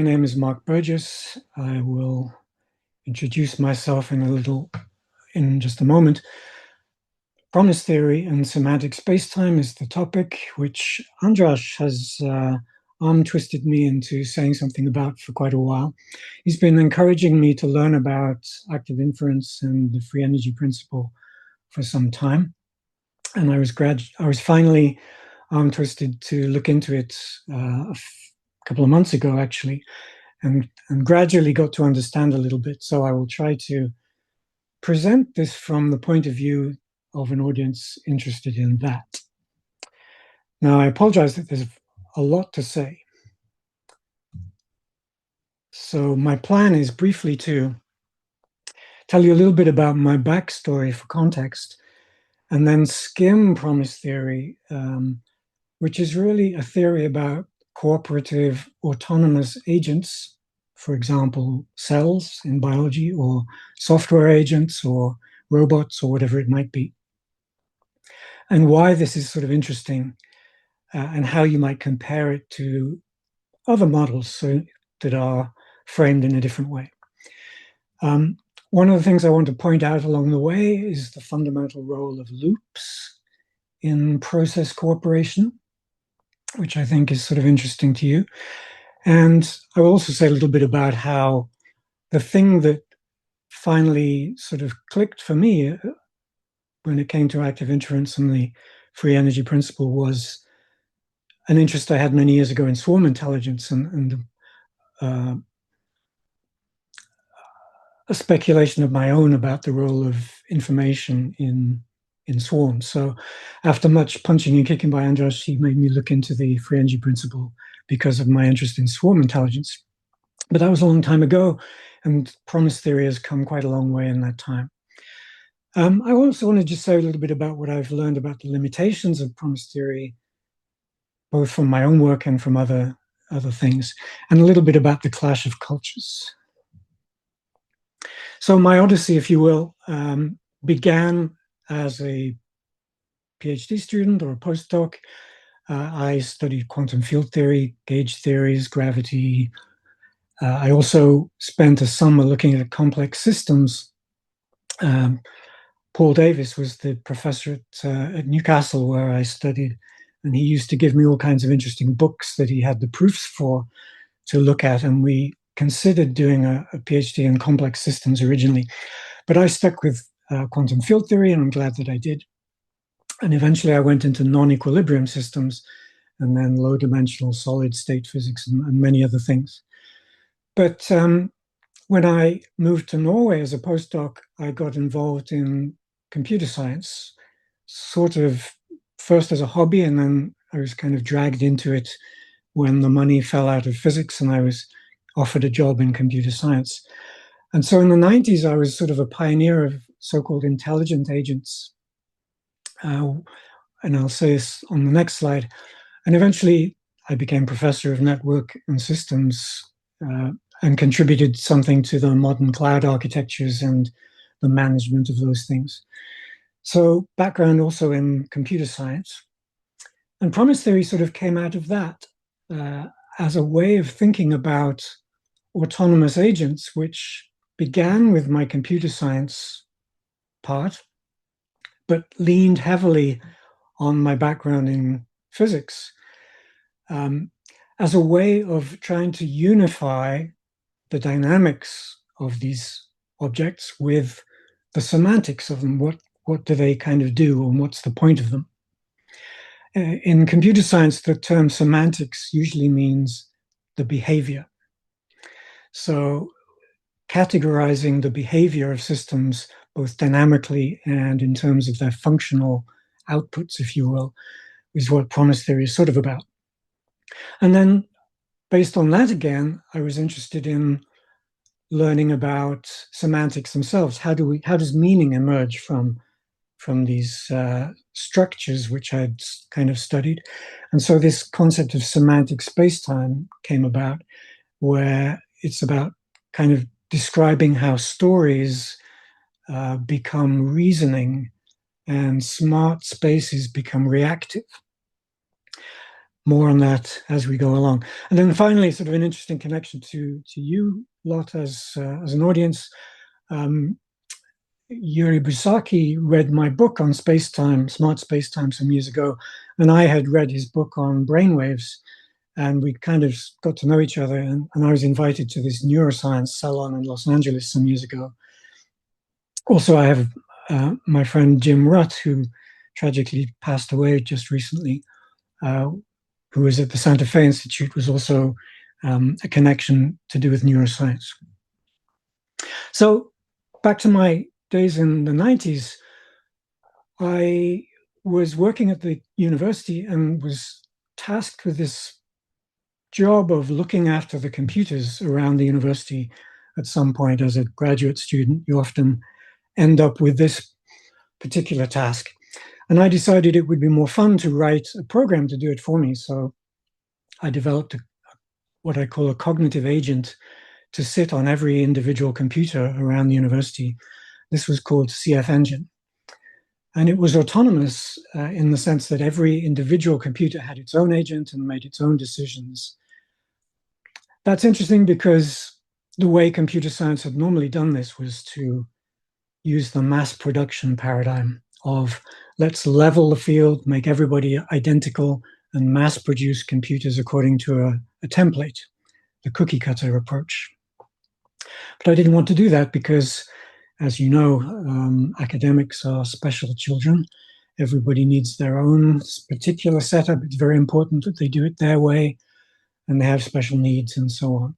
My name is Mark Burgess. I will introduce myself in just a moment. Promise theory and semantic spacetime is the topic, which Andras has arm twisted me into saying something about for quite a while. He's been encouraging me to learn about active inference and the free energy principle for some time, and I was finally arm twisted to look into it a couple of months ago, actually. And gradually got to understand a little bit. So I will try to present this from the point of view of an audience interested in that. Now, I apologize that there's a lot to say. So my plan is briefly to tell you a little bit about my backstory for context, and then skim promise theory, which is really a theory about cooperative autonomous agents, for example, cells in biology, or software agents, or robots, or whatever it might be, and why this is sort of interesting, and how you might compare it to other models that are framed in a different way. One of the things I want to point out along the way is the fundamental role of loops in process cooperation, which I think is sort of interesting to you. And I will also say a little bit about how the thing that finally sort of clicked for me when it came to active inference and the free energy principle was an interest I had many years ago in swarm intelligence and a speculation of my own about the role of information in swarms. So after much punching and kicking by Andras, he made me look into the free energy principle because of my interest in swarm intelligence. But that was a long time ago, and promise theory has come quite a long way in that time. I also want to just say a little bit about what I've learned about the limitations of promise theory, both from my own work and from other things, and a little bit about the clash of cultures. So my odyssey, if you will, began as a PhD student or a postdoc. I studied quantum field theory, gauge theories, gravity. I also spent a summer looking at complex systems. Paul Davis was the professor at Newcastle where I studied, and he used to give me all kinds of interesting books that he had the proofs for to look at, and we considered doing a PhD in complex systems originally. But I stuck with quantum field theory, and I'm glad that I did. And eventually I went into non-equilibrium systems, and then low-dimensional solid-state physics and many other things. But when I moved to Norway as a postdoc, I got involved in computer science, sort of first as a hobby, and then I was kind of dragged into it when the money fell out of physics and I was offered a job in computer science. And so in the 90s, I was sort of a pioneer of so-called intelligent agents. And I'll say this on the next slide. And eventually, I became professor of network and systems and contributed something to the modern cloud architectures and the management of those things. So background also in computer science. And promise theory sort of came out of that as a way of thinking about autonomous agents, which began with my computer science part, but leaned heavily on my background in physics as a way of trying to unify the dynamics of these objects with the semantics of them. What do they kind of do, and what's the point of them? In computer science, the term semantics usually means the behavior. So categorizing the behavior of systems, both dynamically and in terms of their functional outputs, if you will, is what promise theory is sort of about. And then based on that again, I was interested in learning about semantics themselves. How does meaning emerge from these structures which I'd kind of studied? And so this concept of semantic spacetime came about, where it's about kind of describing how stories become reasoning and smart spaces become reactive. more on that as we go along. And then finally, sort of an interesting connection to you lot as an audience. Yuri Busaki read my book on space-time, smart space-time, some years ago, and I had read his book on brainwaves, and we kind of got to know each other, and I was invited to this neuroscience salon in Los Angeles some years ago. Also, I have my friend Jim Rutt, who tragically passed away just recently, who was at the Santa Fe Institute, was also a connection to do with neuroscience. So back to my days in the 90s, I was working at the university and was tasked with this job of looking after the computers around the university. At some point, as a graduate student, you often end up with this particular task. And I decided it would be more fun to write a program to do it for me. So I developed what I call a cognitive agent to sit on every individual computer around the university. This was called CF Engine. And it was autonomous in the sense that every individual computer had its own agent and made its own decisions. That's interesting because the way computer science had normally done this was to use the mass production paradigm of let's level the field, make everybody identical, and mass produce computers according to a template, the cookie cutter approach. But I didn't want to do that because, as you know, academics are special children. Everybody needs their own particular setup. It's very important that they do it their way, and they have special needs and so on.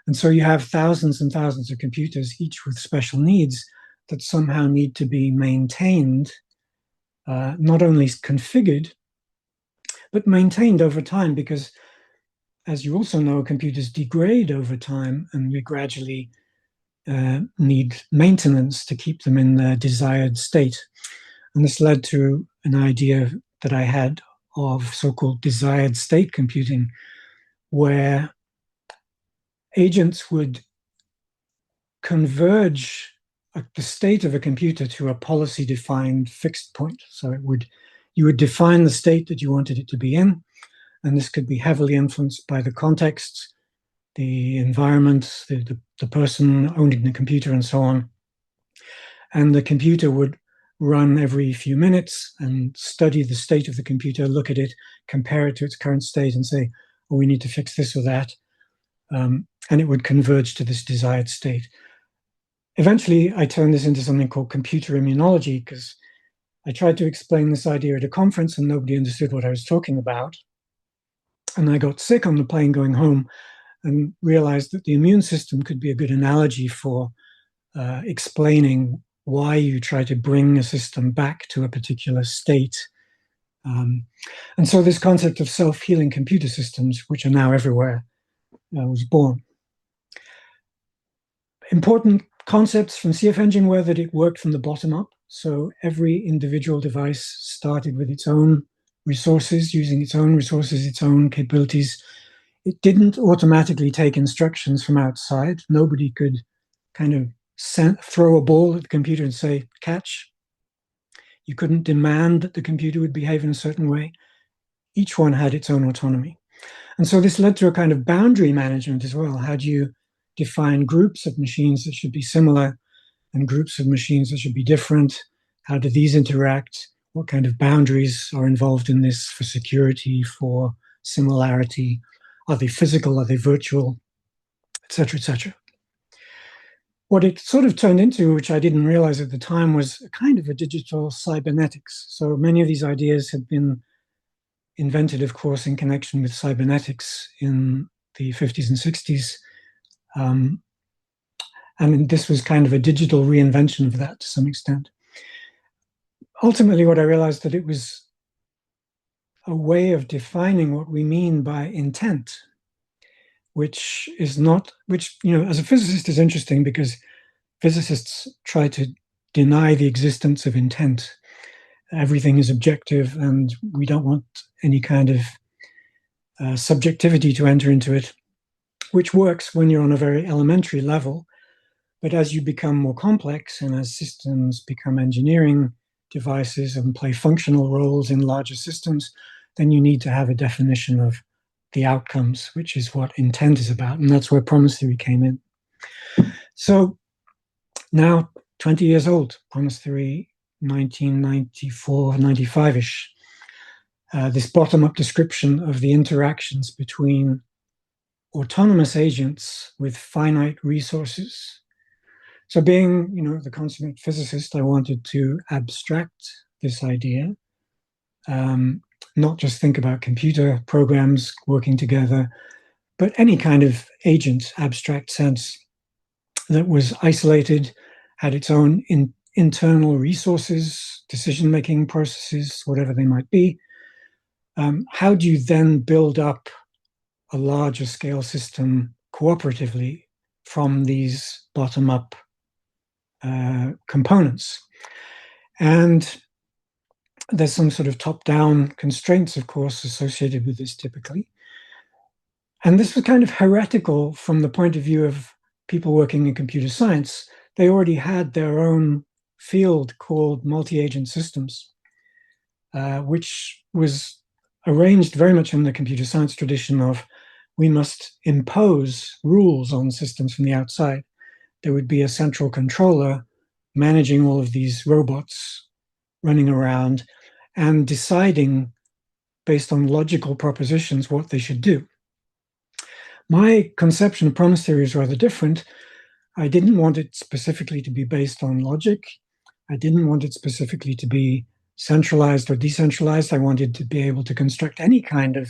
And so you have thousands and thousands of computers, each with special needs that somehow need to be maintained, not only configured, but maintained over time, because as you also know, computers degrade over time, and we gradually need maintenance to keep them in their desired state. And this led to an idea that I had of so-called desired state computing, where agents would converge the state of a computer to a policy-defined fixed point. So you would define the state that you wanted it to be in, and this could be heavily influenced by the context, the environment, the person owning the computer, and so on. And the computer would run every few minutes and study the state of the computer, look at it, compare it to its current state, and say, oh, we need to fix this or that. And it would converge to this desired state. Eventually, I turned this into something called computer immunology, because I tried to explain this idea at a conference and nobody understood what I was talking about. And I got sick on the plane going home and realized that the immune system could be a good analogy for explaining why you try to bring a system back to a particular state. And so this concept of self-healing computer systems, which are now everywhere, was born. Important concepts from CF Engine were that it worked from the bottom up. So every individual device started with its own resources, using its own resources, its own capabilities. It didn't automatically take instructions from outside. Nobody could kind of throw a ball at the computer and say, catch. You couldn't demand that the computer would behave in a certain way. Each one had its own autonomy. And so this led to a kind of boundary management as well. How do you define groups of machines that should be similar and groups of machines that should be different? How do these interact? What kind of boundaries are involved in this for security, for similarity? Are they physical? Are they virtual? Et cetera, et cetera. What it sort of turned into, which I didn't realize at the time, was a kind of a digital cybernetics. So many of these ideas had been invented, of course, in connection with cybernetics in the 50s and 60s. And this was kind of a digital reinvention of that to some extent. Ultimately, what I realized that it was a way of defining what we mean by intent, which, as a physicist is interesting because physicists try to deny the existence of intent. Everything is objective and we don't want any kind of subjectivity to enter into it, which works when you're on a very elementary level. But as you become more complex and as systems become engineering devices and play functional roles in larger systems, then you need to have a definition of the outcomes, which is what intent is about. And that's where promise theory came in. So now 20 years old, promise theory, 1994, 95-ish. This bottom-up description of the interactions between autonomous agents with finite resources. So being, the consummate physicist, I wanted to abstract this idea, not just think about computer programs working together, but any kind of agent, abstract sense that was isolated, had its own internal resources, decision-making processes, whatever they might be. How do you then build up a larger scale system cooperatively from these bottom-up components? And there's some sort of top-down constraints, of course, associated with this typically. And this was kind of heretical from the point of view of people working in computer science. They already had their own field called multi-agent systems, which was arranged very much in the computer science tradition of we must impose rules on systems from the outside. There would be a central controller managing all of these robots running around and deciding based on logical propositions what they should do. My conception of promise theory is rather different. I didn't want it specifically to be based on logic. I didn't want it specifically to be centralized or decentralized. I wanted to be able to construct any kind of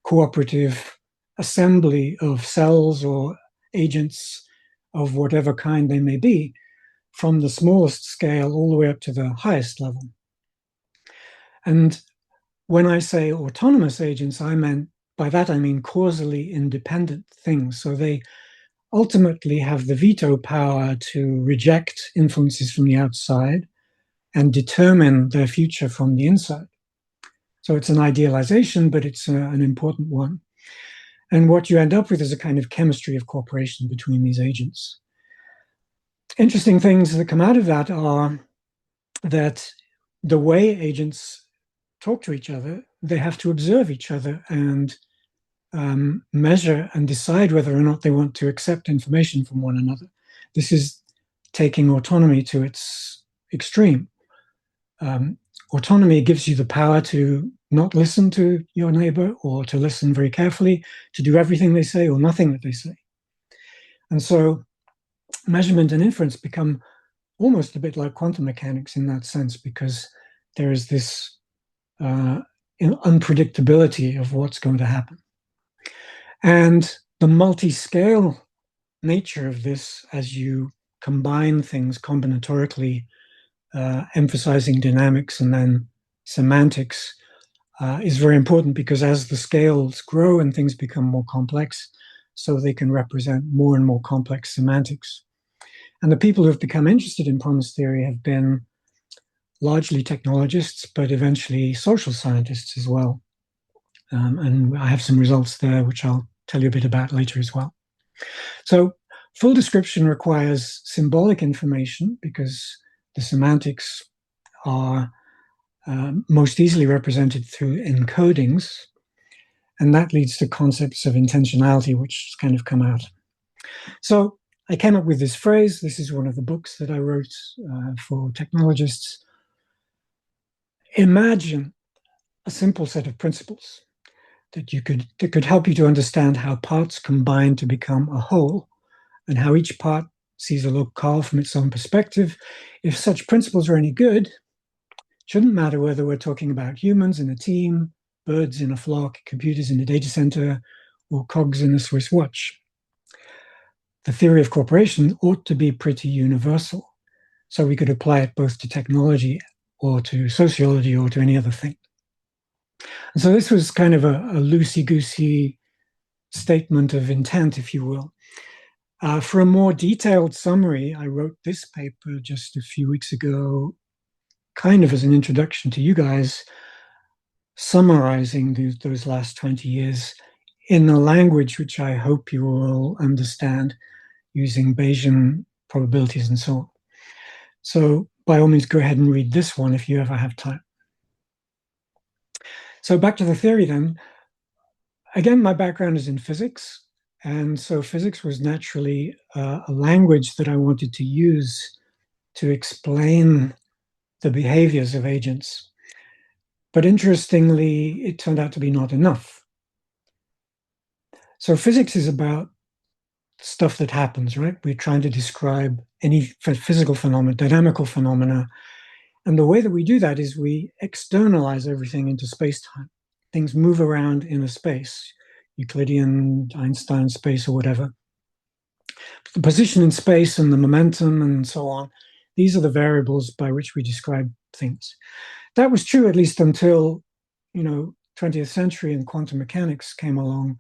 cooperative assembly of cells or agents of whatever kind they may be, from the smallest scale all the way up to the highest level. And when I say autonomous agents, by that I mean causally independent things. So they ultimately have the veto power to reject influences from the outside and determine their future from the inside. So it's an idealization, but it's an important one. And what you end up with is a kind of chemistry of cooperation between these agents. Interesting things that come out of that are that the way agents talk to each other, they have to observe each other and measure and decide whether or not they want to accept information from one another. This is taking autonomy to its extreme. Autonomy gives you the power to not listen to your neighbor or to listen very carefully, to do everything they say or nothing that they say. And so measurement and inference become almost a bit like quantum mechanics in that sense, because there is this unpredictability of what's going to happen. And the multi-scale nature of this, as you combine things combinatorically, emphasizing dynamics and then semantics, is very important, because as the scales grow and things become more complex, so they can represent more and more complex semantics. And the people who have become interested in promise theory have been largely technologists, but eventually social scientists as well. And I have some results there, which I'll tell you a bit about later as well. So full description requires symbolic information, because the semantics are most easily represented through encodings. And that leads to concepts of intentionality, which has kind of come out. So I came up with this phrase. This is one of the books that I wrote for technologists. Imagine a simple set of principles that could help you to understand how parts combine to become a whole, and how each part sees a locale from its own perspective. If such principles are any good, it shouldn't matter whether we're talking about humans in a team, birds in a flock, computers in a data center, or cogs in a Swiss watch. The theory of cooperation ought to be pretty universal, so we could apply it both to technology or to sociology or to any other thing. And so this was kind of a loosey-goosey statement of intent, if you will. For a more detailed summary, I wrote this paper just a few weeks ago, kind of as an introduction to you guys, summarizing those last 20 years in a language which I hope you will understand, using Bayesian probabilities and so on. So by all means, go ahead and read this one if you ever have time. So back to the theory then. Again, my background is in physics. And so physics was naturally a language that I wanted to use to explain the behaviors of agents. But interestingly, it turned out to be not enough. So physics is about stuff that happens, right? We're trying to describe any physical phenomena, dynamical phenomena. And the way that we do that is we externalize everything into space-time. Things move around in a space, Euclidean, Einstein space, or whatever. The position in space and the momentum and so on, these are the variables by which we describe things. That was true at least until, 20th century and quantum mechanics came along,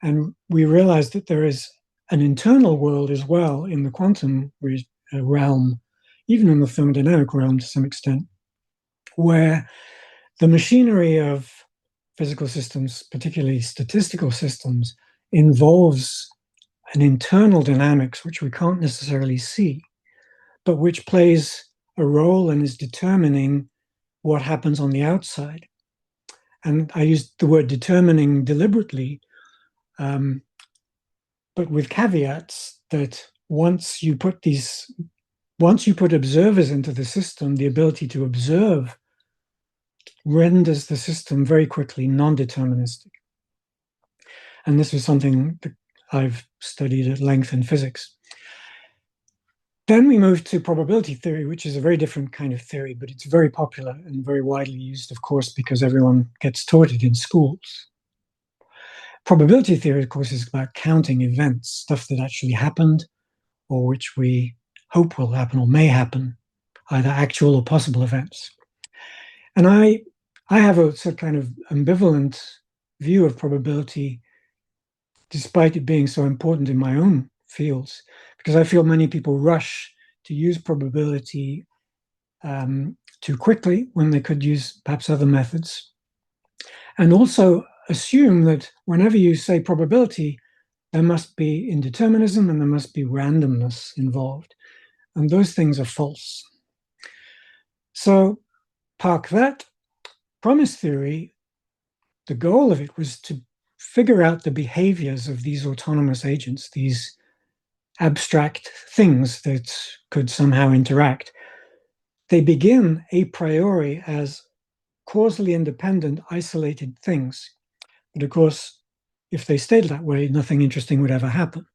and we realized that there is an internal world as well in the quantum realm, even in the thermodynamic realm to some extent, where the machinery of physical systems, particularly statistical systems, involves an internal dynamics which we can't necessarily see, but which plays a role and is determining what happens on the outside. And I used the word determining deliberately, but with caveats that once you put observers into the system, the ability to observe renders the system very quickly non-deterministic. And this was something that I've studied at length in physics. Then we moved to probability theory, which is a very different kind of theory, but it's very popular and very widely used, of course, because everyone gets taught it in schools. Probability theory, of course, is about counting events, stuff that actually happened or which we hope will happen or may happen, either actual or possible events. And I have a sort of kind of ambivalent view of probability, despite it being so important in my own fields, because I feel many people rush to use probability too quickly when they could use perhaps other methods. And also assume that whenever you say probability, there must be indeterminism and there must be randomness involved. And those things are false. So park that. Promise theory, the goal of it was to figure out the behaviors of these autonomous agents, these abstract things that could somehow interact. They begin a priori as causally independent, isolated things. But of course, if they stayed that way, nothing interesting would ever happen.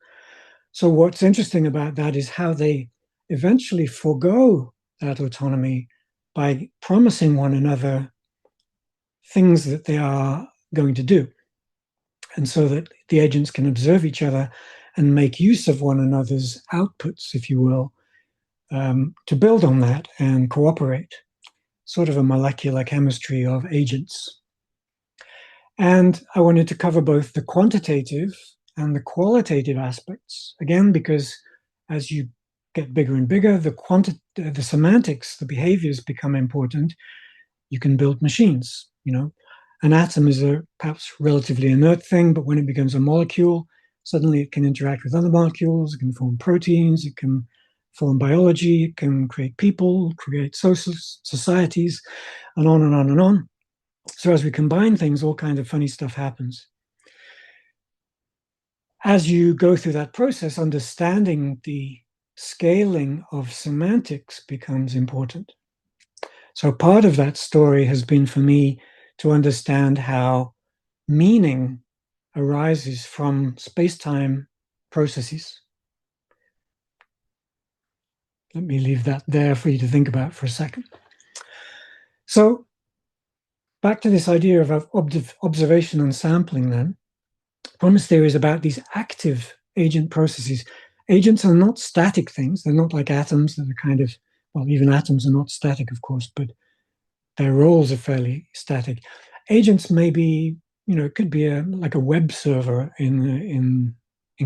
So what's interesting about that is how they eventually forego that autonomy by promising one another things that they are going to do. And so that the agents can observe each other and make use of one another's outputs, if you will, to build on that and cooperate. Sort of a molecular chemistry of agents. And I wanted to cover both the quantitative and the qualitative aspects, again, because as you get bigger and bigger, the semantics, the behaviors become important. You can build machines, An atom is a perhaps relatively inert thing, but when it becomes a molecule, suddenly it can interact with other molecules, it can form proteins, it can form biology, it can create people, create social societies, and on and on and on. So as we combine things, all kinds of funny stuff happens. As you go through that process, understanding the scaling of semantics becomes important. So part of that story has been for me to understand how meaning arises from space-time processes. Let me leave that there for you to think about for a second. So back to this idea of observation and sampling then. Promise theory is about these active agent processes. Agents are not static things. They're not like atoms that are even atoms are not static, of course, but their roles are fairly static. Agents may be, it could be like a web server in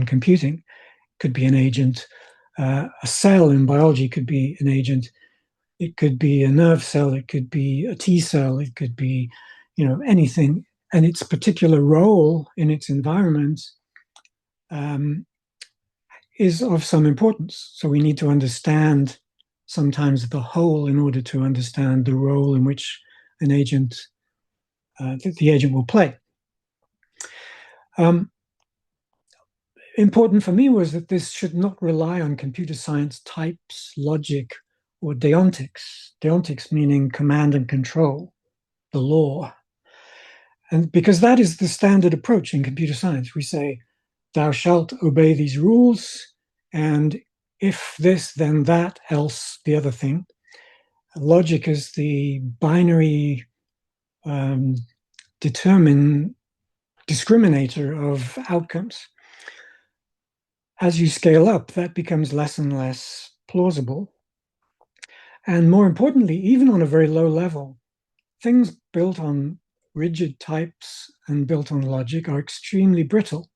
computing. It could be an agent. A cell in biology could be an agent. It could be a nerve cell. It could be a T cell. It could be, anything. And its particular role in its environment is of some importance. So we need to understand sometimes the whole in order to understand the role in which an agent that the agent will play. Important for me was that this should not rely on computer science types, logic, or deontics. Deontics meaning command and control, the law. And because that is the standard approach in computer science, we say, thou shalt obey these rules, and if this, then that, else the other thing. Logic is the binary discriminator of outcomes. As you scale up, that becomes less and less plausible. And more importantly, even on a very low level, things built on rigid types and built on logic are extremely brittle.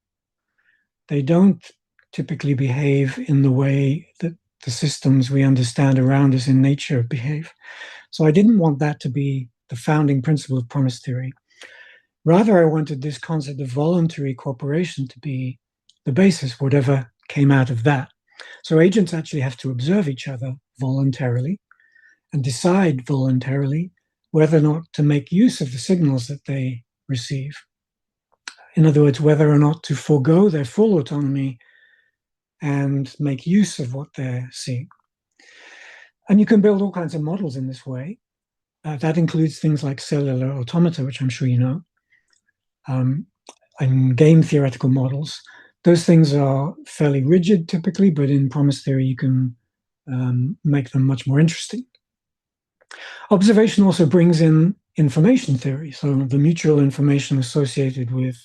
They don't typically behave in the way that the systems we understand around us in nature behave. So I didn't want that to be the founding principle of promise theory. Rather, I wanted this concept of voluntary cooperation to be the basis, whatever came out of that. So agents actually have to observe each other voluntarily and decide voluntarily whether or not to make use of the signals that they receive. In other words, whether or not to forego their full autonomy and make use of what they're seeing. And you can build all kinds of models in this way. That includes things like cellular automata, which I'm sure you know, and game theoretical models. Those things are fairly rigid typically, but in promise theory, you can make them much more interesting. Observation also brings in information theory, so the mutual information associated with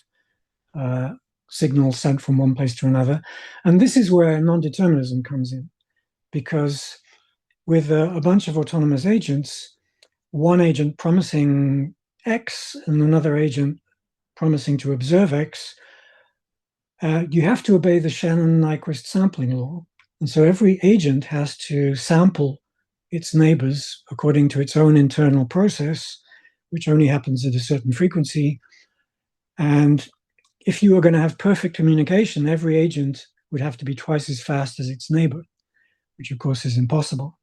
signals sent from one place to another. And this is where non-determinism comes in, because with a bunch of autonomous agents, one agent promising X and another agent promising to observe X, you have to obey the Shannon-Nyquist sampling law. And so every agent has to sample its neighbors according to its own internal process, which only happens at a certain frequency. And if you are going to have perfect communication, every agent would have to be twice as fast as its neighbor, which of course is impossible.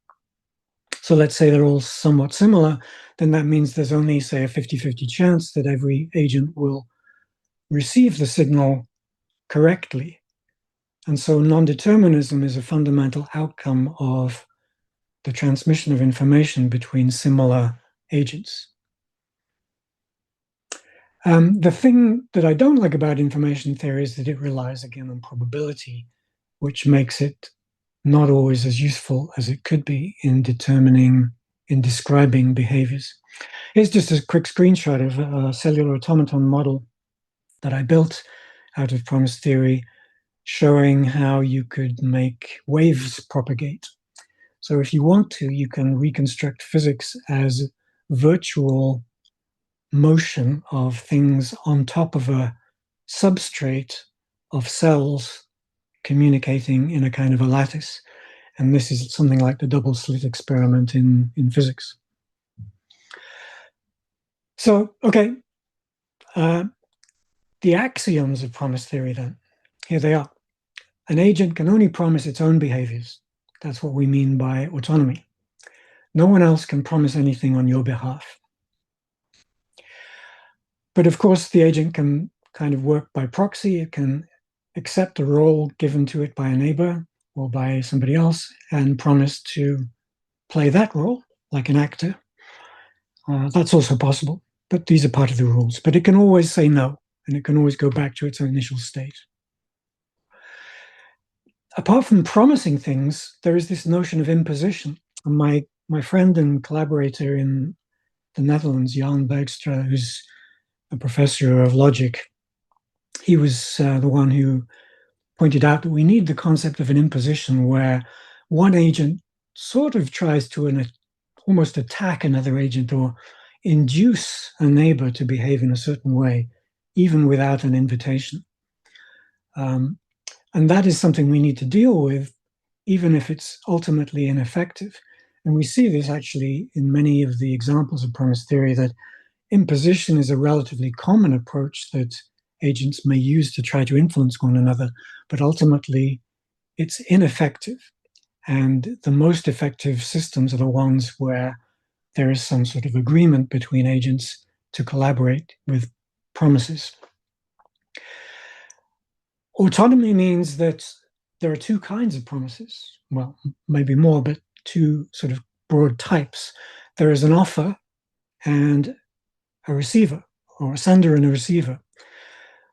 So let's say they're all somewhat similar, then that means there's only, say, a 50-50 chance that every agent will receive the signal correctly. And so non-determinism is a fundamental outcome of the transmission of information between similar agents. The thing that I don't like about information theory is that it relies again on probability, which makes it not always as useful as it could be in describing behaviors. Here's just a quick screenshot of a cellular automaton model that I built out of promise theory, showing how you could make waves propagate. So if you want to, you can reconstruct physics as virtual motion of things on top of a substrate of cells communicating in a kind of a lattice. And this is something like the double slit experiment in physics. So, okay, the axioms of promise theory then, here they are. An agent can only promise its own behaviors. That's what we mean by autonomy. No one else can promise anything on your behalf. But of course, the agent can kind of work by proxy. It can accept a role given to it by a neighbor or by somebody else and promise to play that role like an actor. That's also possible, but these are part of the rules. But it can always say no, and it can always go back to its initial state. Apart from promising things, there is this notion of imposition. And my friend and collaborator in the Netherlands, Jan Bergstra, who's a professor of logic, he was the one who pointed out that we need the concept of an imposition where one agent sort of tries to almost attack another agent or induce a neighbor to behave in a certain way, even without an invitation. And that is something we need to deal with, even if it's ultimately ineffective. And we see this actually in many of the examples of promise theory, that imposition is a relatively common approach that agents may use to try to influence one another, but ultimately it's ineffective. And the most effective systems are the ones where there is some sort of agreement between agents to collaborate with promises. Autonomy means that there are two kinds of promises. Well, maybe more, but two sort of broad types. There is an offer and a receiver, or a sender and a receiver.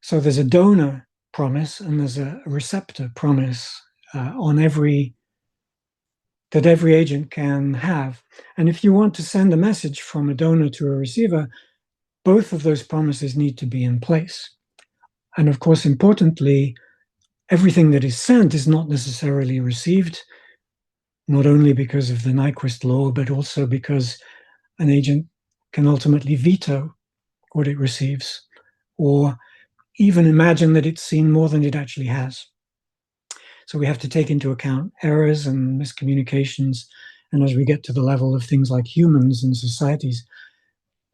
So there's a donor promise and there's a receptor promise that every agent can have. And if you want to send a message from a donor to a receiver, both of those promises need to be in place. And of course, importantly, everything that is sent is not necessarily received, not only because of the Nyquist law, but also because an agent can ultimately veto what it receives, or even imagine that it's seen more than it actually has. So we have to take into account errors and miscommunications. And as we get to the level of things like humans and societies,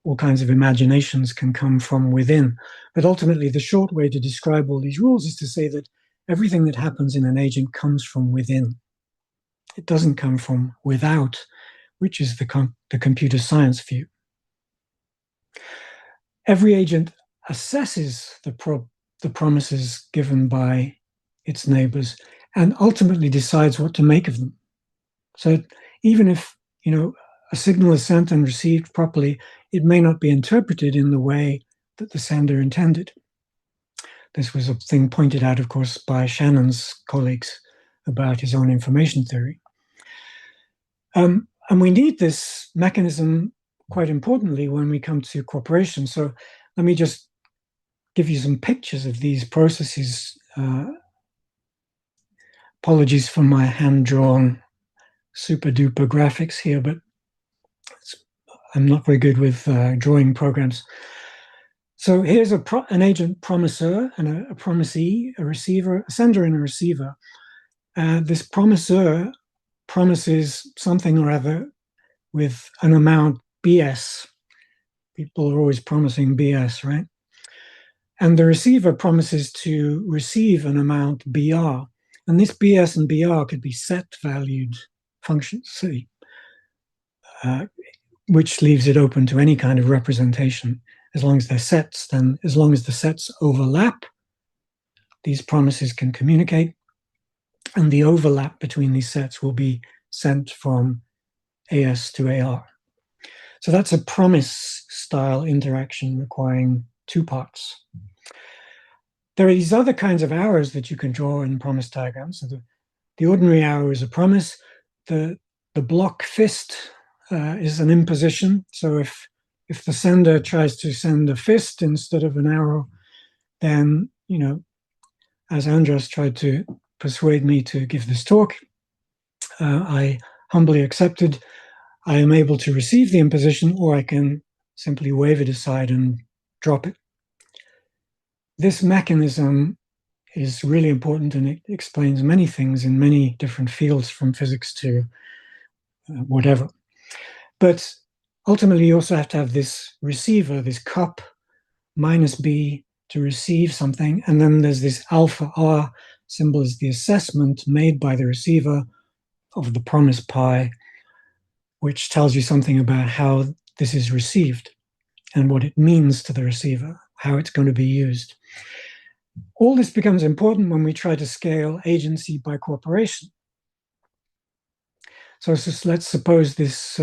all kinds of imaginations can come from within. But ultimately, the short way to describe all these rules is to say that everything that happens in an agent comes from within. It doesn't come from without, which is the computer science view. Every agent assesses the promises given by its neighbors and ultimately decides what to make of them. So even if, a signal is sent and received properly, it may not be interpreted in the way that the sender intended. This was a thing pointed out, of course, by Shannon's colleagues about his own information theory. And we need this mechanism quite importantly when we come to cooperation. So let me just give you some pictures of these processes. Apologies for my hand-drawn super-duper graphics here, but I'm not very good with drawing programs. So here's an agent promisor and a promisee, a receiver, a sender and a receiver. This promisor promises something or other with an amount BS. People are always promising BS, right? And the receiver promises to receive an amount BR. And this BS and BR could be set-valued functions, which leaves it open to any kind of representation. As long as they're sets, then as long as the sets overlap, these promises can communicate, and the overlap between these sets will be sent from AS to AR. So that's a promise-style interaction requiring two parts. There are these other kinds of arrows that you can draw in promise diagrams. So the ordinary arrow is a promise. The block fist is an imposition. So if the sender tries to send a fist instead of an arrow, then, as Andras tried to persuade me to give this talk, I humbly accepted. I am able to receive the imposition, or I can simply wave it aside and drop it. This mechanism is really important, and it explains many things in many different fields, from physics to whatever. But ultimately, you also have to have this receiver, this cup minus B to receive something. And then there's this alpha R symbol is the assessment made by the receiver of the promise pi, which tells you something about how this is received and what it means to the receiver, how it's going to be used. All this becomes important when we try to scale agency by cooperation. So let's suppose this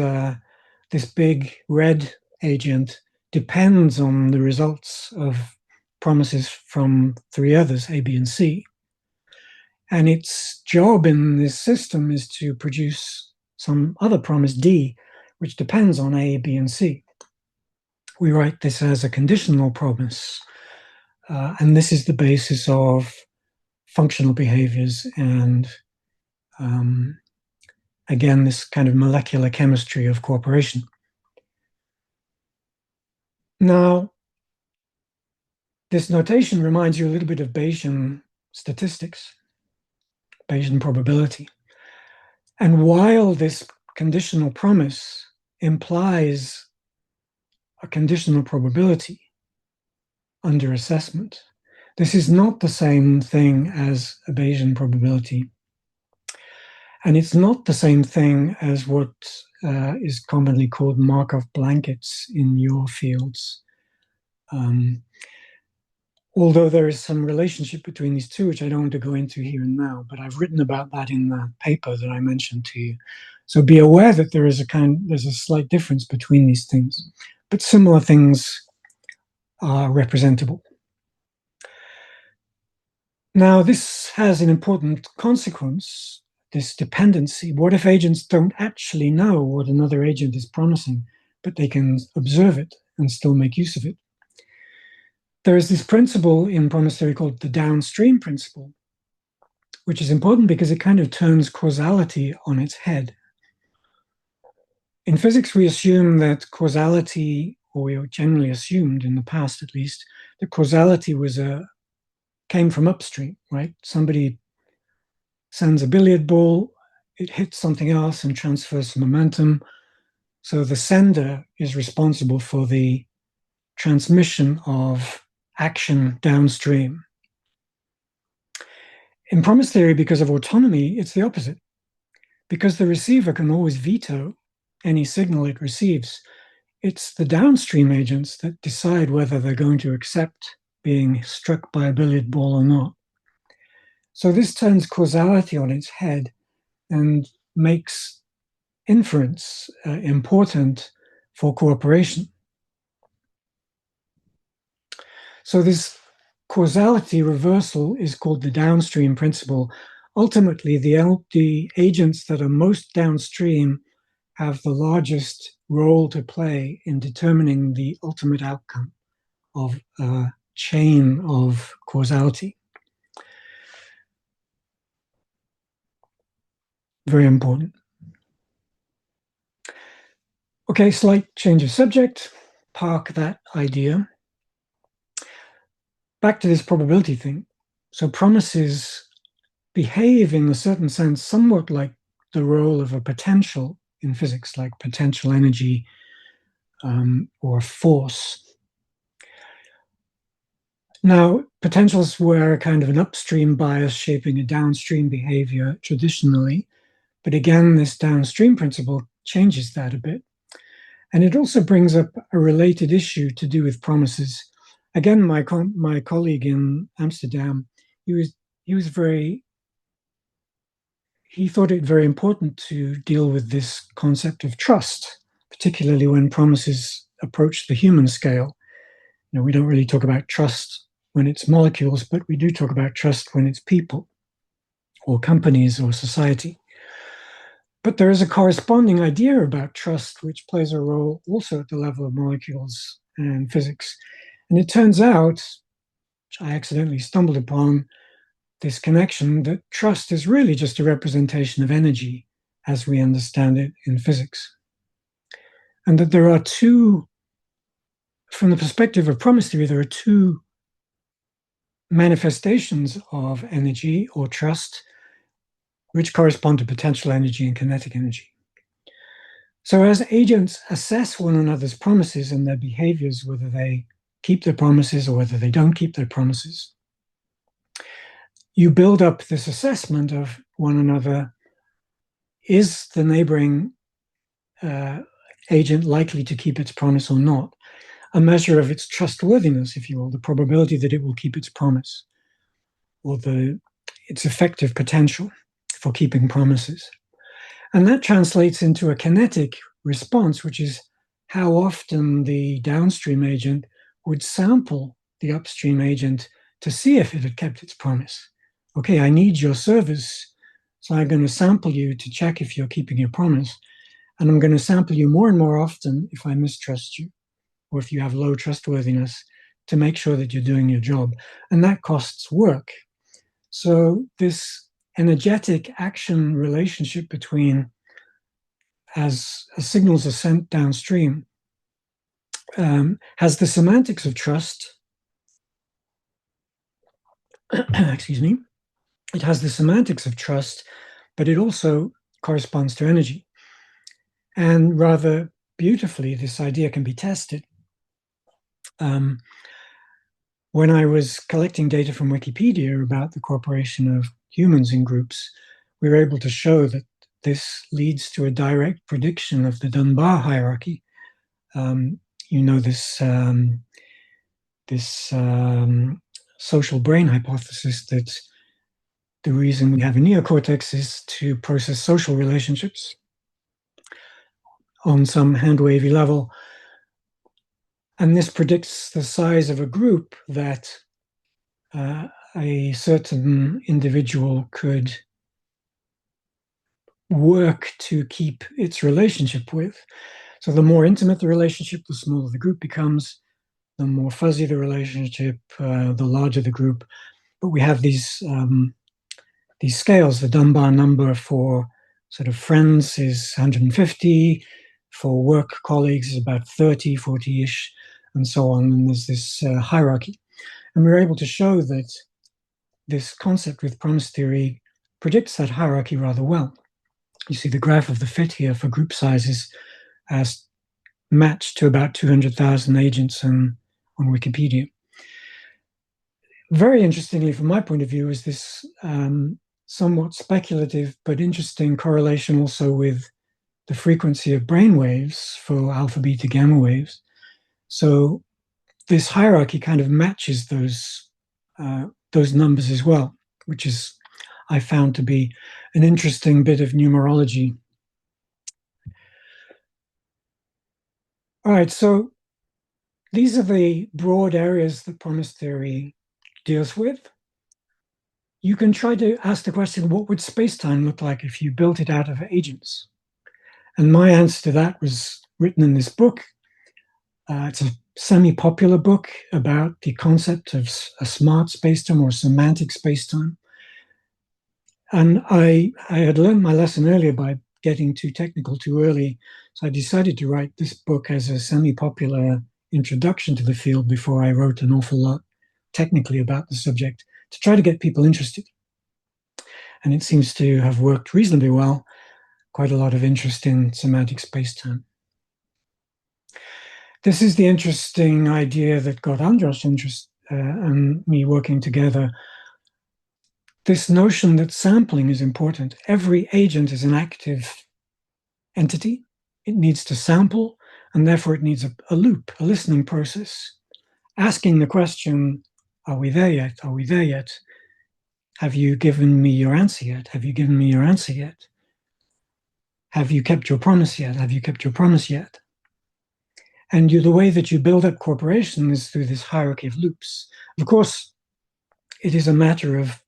big red agent depends on the results of promises from three others, A, B, and C. And its job in this system is to produce some other promise, D, which depends on A, B, and C. We write this as a conditional promise. And this is the basis of functional behaviors and, again, this kind of molecular chemistry of cooperation. Now, this notation reminds you a little bit of Bayesian statistics, Bayesian probability. And while this conditional promise implies a conditional probability under assessment, this is not the same thing as a Bayesian probability. And it's not the same thing as what is commonly called Markov blankets in your fields. Although there is some relationship between these two, which I don't want to go into here and now, but I've written about that in the paper that I mentioned to you. So be aware that there's a slight difference between these things, but similar things are representable. Now, this has an important consequence, this dependency. What if agents don't actually know what another agent is promising, but they can observe it and still make use of it? There is this principle in promise theory called the downstream principle, which is important because it kind of turns causality on its head. In physics, we assume that causality, or we generally assumed in the past at least, that causality came from upstream, right? Somebody sends a billiard ball, it hits something else and transfers some momentum. So the sender is responsible for the transmission of action downstream. In promise theory, because of autonomy, it's the opposite. Because the receiver can always veto any signal it receives, it's the downstream agents that decide whether they're going to accept being struck by a billiard ball or not. So this turns causality on its head and makes inference important for cooperation. So this causality reversal is called the downstream principle. Ultimately, the agents that are most downstream have the largest role to play in determining the ultimate outcome of a chain of causality. Very important. Okay, slight change of subject. Park that idea. Back to this probability thing. So promises behave in a certain sense somewhat like the role of a potential in physics, like potential energy or force. Now, potentials were kind of an upstream bias shaping a downstream behavior traditionally, but again, this downstream principle changes that a bit. And it also brings up a related issue to do with promises. Again, my colleague in Amsterdam, he thought it very important to deal with this concept of trust, particularly when promises approach the human scale. You know, we don't really talk about trust when it's molecules, but we do talk about trust when it's people or companies or society. But there is a corresponding idea about trust, which plays a role also at the level of molecules and physics. And it turns out, which I accidentally stumbled upon, this connection that trust is really just a representation of energy as we understand it in physics. And that there are two, from the perspective of promise theory, there are two manifestations of energy or trust, which correspond to potential energy and kinetic energy. So as agents assess one another's promises and their behaviors, whether they keep their promises or whether they don't keep their promises, you build up this assessment of one another. Is the neighboring agent likely to keep its promise or not? A measure of its trustworthiness, if you will, the probability that it will keep its promise, or its effective potential for keeping promises. And that translates into a kinetic response, which is how often the downstream agent would sample the upstream agent to see if it had kept its promise. Okay, I need your service, so I'm going to sample you to check if you're keeping your promise. And I'm going to sample you more and more often if I mistrust you, or if you have low trustworthiness, to make sure that you're doing your job. And that costs work. So this energetic action relationship between, as signals are sent downstream, has the semantics of trust. Excuse me. It has the semantics of trust, but it also corresponds to energy. And rather beautifully, this idea can be tested. When I was collecting data from Wikipedia about the cooperation of humans in groups, we were able to show that this leads to a direct prediction of the Dunbar hierarchy. You know this this social brain hypothesis that the reason we have a neocortex is to process social relationships on some hand-wavy level. And this predicts the size of a group that a certain individual could work to keep its relationship with. So the more intimate the relationship, the smaller the group becomes. The more fuzzy the relationship, the larger the group. But we have these scales. The Dunbar number for sort of friends is 150, for work colleagues is about 30, 40-ish, and so on. And there's this hierarchy. And we were able to show that this concept with promise theory predicts that hierarchy rather well. You see the graph of the fit here for group sizes as matched to about 200,000 agents on Wikipedia. Very interestingly, from my point of view, is this somewhat speculative but interesting correlation also with the frequency of brain waves for alpha, beta, gamma waves. So this hierarchy kind of matches those numbers as well, which is I found to be an interesting bit of numerology. All right, so these are the broad areas that promise theory deals with. You can try to ask the question, what would space-time look like if you built it out of agents? And my answer to that was written in this book. It's a semi-popular book about the concept of a smart space-time or semantic space-time. And I had learned my lesson earlier by getting too technical too early. So I decided to write this book as a semi-popular introduction to the field before I wrote an awful lot technically about the subject to try to get people interested. And it seems to have worked reasonably well. Quite a lot of interest in semantic space-time. This is the interesting idea that got Andras' interest and me working together. This notion that sampling is important. Every agent is an active entity. It needs to sample, and therefore it needs a loop, a listening process. Asking the question, are we there yet? Are we there yet? Have you given me your answer yet? Have you given me your answer yet? Have you kept your promise yet? Have you kept your promise yet? And the way that you build up cooperation is through this hierarchy of loops. Of course, it is a matter of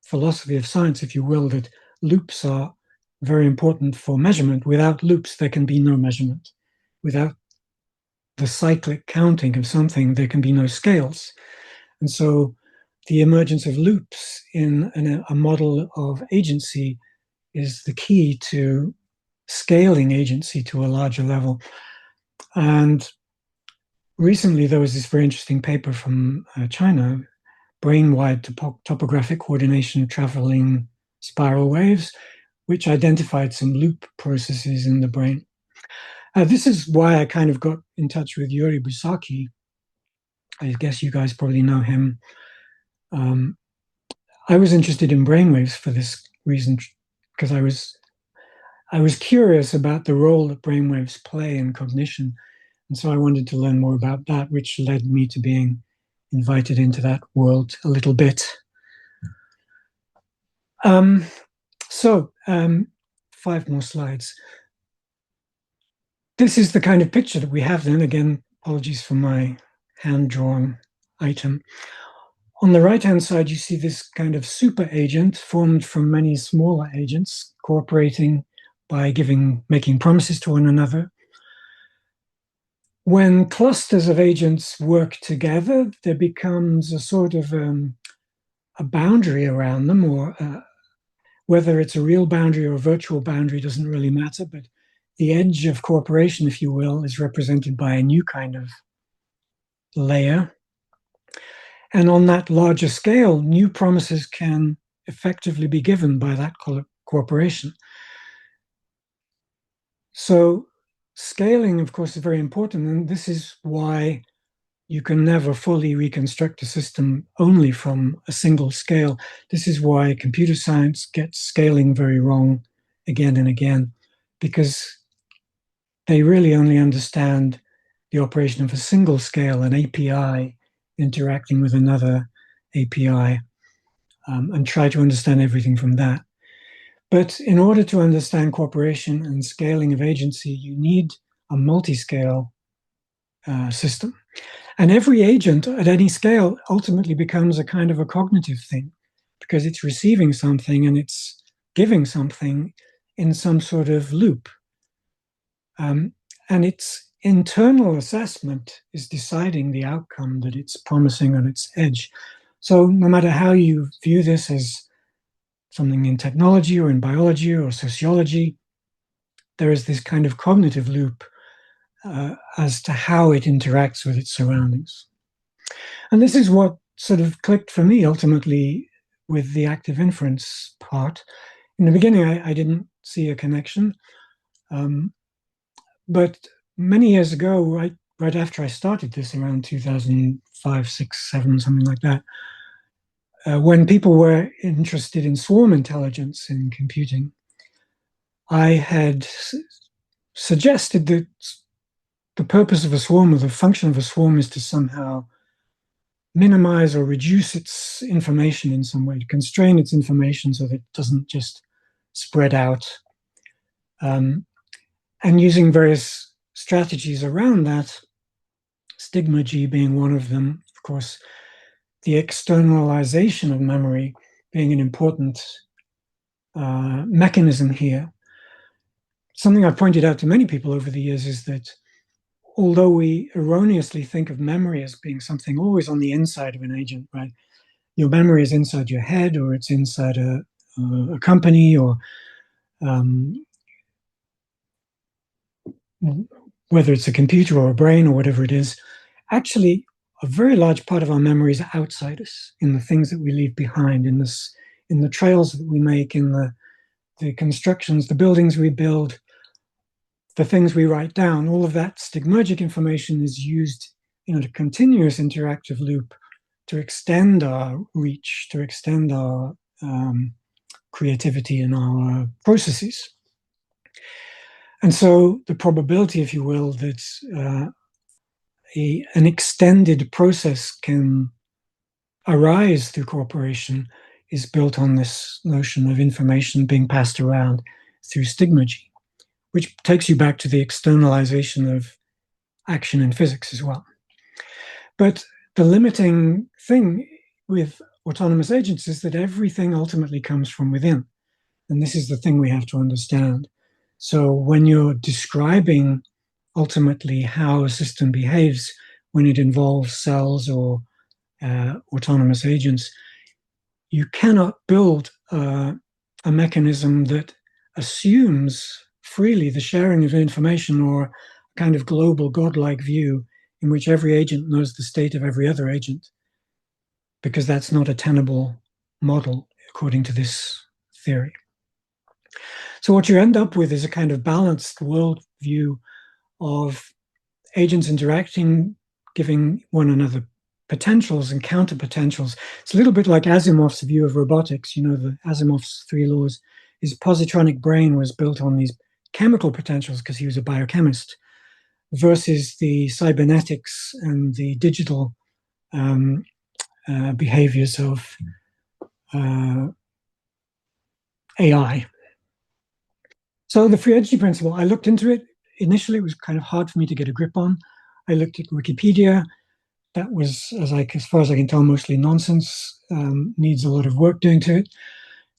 philosophy of science, if you will, that loops are very important for measurement. Without loops, there can be no measurement. Without the cyclic counting of something, there can be no scales. And so the emergence of loops in a model of agency is the key to scaling agency to a larger level. And recently, there was this very interesting paper from China, brain-wide topographic coordination traveling spiral waves, which identified some loop processes in the brain. This is why I kind of got in touch with Yuri Busaki. I guess you guys probably know him. I was interested in brainwaves for this reason, because I was curious about the role that brainwaves play in cognition. And so I wanted to learn more about that, which led me to being invited into that world a little bit. So 5 more slides. This is the kind of picture that we have then. Again, apologies for my hand-drawn item. On the right-hand side, you see this kind of super agent formed from many smaller agents cooperating by making promises to one another. When clusters of agents work together, there becomes a sort of a boundary around them, or whether it's a real boundary or a virtual boundary doesn't really matter, but the edge of cooperation, if you will, is represented by a new kind of layer. And on that larger scale, new promises can effectively be given by that cooperation. So scaling, of course, is very important. And this is why you can never fully reconstruct a system only from a single scale. This is why computer science gets scaling very wrong again and again, because they really only understand the operation of a single scale, an API, interacting with another API, and try to understand everything from that. But in order to understand cooperation and scaling of agency, you need a multi-scale system. And every agent at any scale ultimately becomes a kind of a cognitive thing, because it's receiving something and it's giving something in some sort of loop. And its internal assessment is deciding the outcome that it's promising on its edge. So no matter how you view this as something in technology or in biology or sociology, there is this kind of cognitive loop as to how it interacts with its surroundings. And this is what sort of clicked for me ultimately with the active inference part. In the beginning, I didn't see a connection. But many years ago, right after I started this, around 2005, 6, 7, something like that, when people were interested in swarm intelligence in computing, I had suggested that the purpose of a swarm, or the function of a swarm, is to somehow minimize or reduce its information in some way, to constrain its information so that it doesn't just spread out. And using various strategies around that, stigmergy being one of them, of course, the externalization of memory being an important mechanism here. Something I've pointed out to many people over the years is that although we erroneously think of memory as being something always on the inside of an agent, right? Your memory is inside your head, or it's inside a company, or whether it's a computer or a brain or whatever it is. Actually, a very large part of our memory is outside us, in the things that we leave behind, in the trails that we make, in the constructions, the buildings we build, the things we write down. All of that stigmergic information is used in a continuous interactive loop to extend our reach, to extend our creativity and our processes. And so the probability, if you will, that an extended process can arise through cooperation is built on this notion of information being passed around through stigmergy, which takes you back to the externalization of action in physics as well. But the limiting thing with autonomous agents is that everything ultimately comes from within. And this is the thing we have to understand. So when you're describing ultimately how a system behaves when it involves cells or autonomous agents, you cannot build a mechanism that assumes freely the sharing of information, or a kind of global godlike view in which every agent knows the state of every other agent, because that's not a tenable model according to this theory. So what you end up with is a kind of balanced worldview of agents interacting, giving one another potentials and counter potentials. It's a little bit like Asimov's view of robotics. The Asimov's 3 laws. His positronic brain was built on these chemical potentials because he was a biochemist, versus the cybernetics and the digital behaviors of AI. So the free energy principle, I looked into it. Initially, it was kind of hard for me to get a grip on. I looked at Wikipedia. That was, as far as I can tell, mostly nonsense, needs a lot of work doing to it.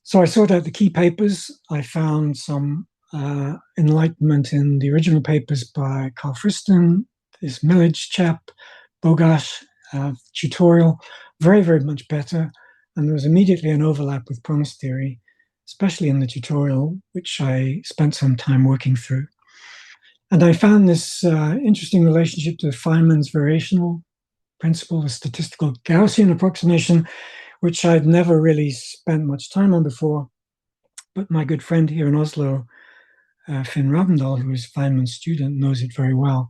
So I sought out the key papers. I found some enlightenment in the original papers by Carl Friston, this Millage chap, Burgess, tutorial, very, very much better. And there was immediately an overlap with promise theory, especially in the tutorial, which I spent some time working through. And I found this interesting relationship to Feynman's variational principle, the statistical Gaussian approximation, which I'd never really spent much time on before. But my good friend here in Oslo, Finn Ravndal, who is Feynman's student, knows it very well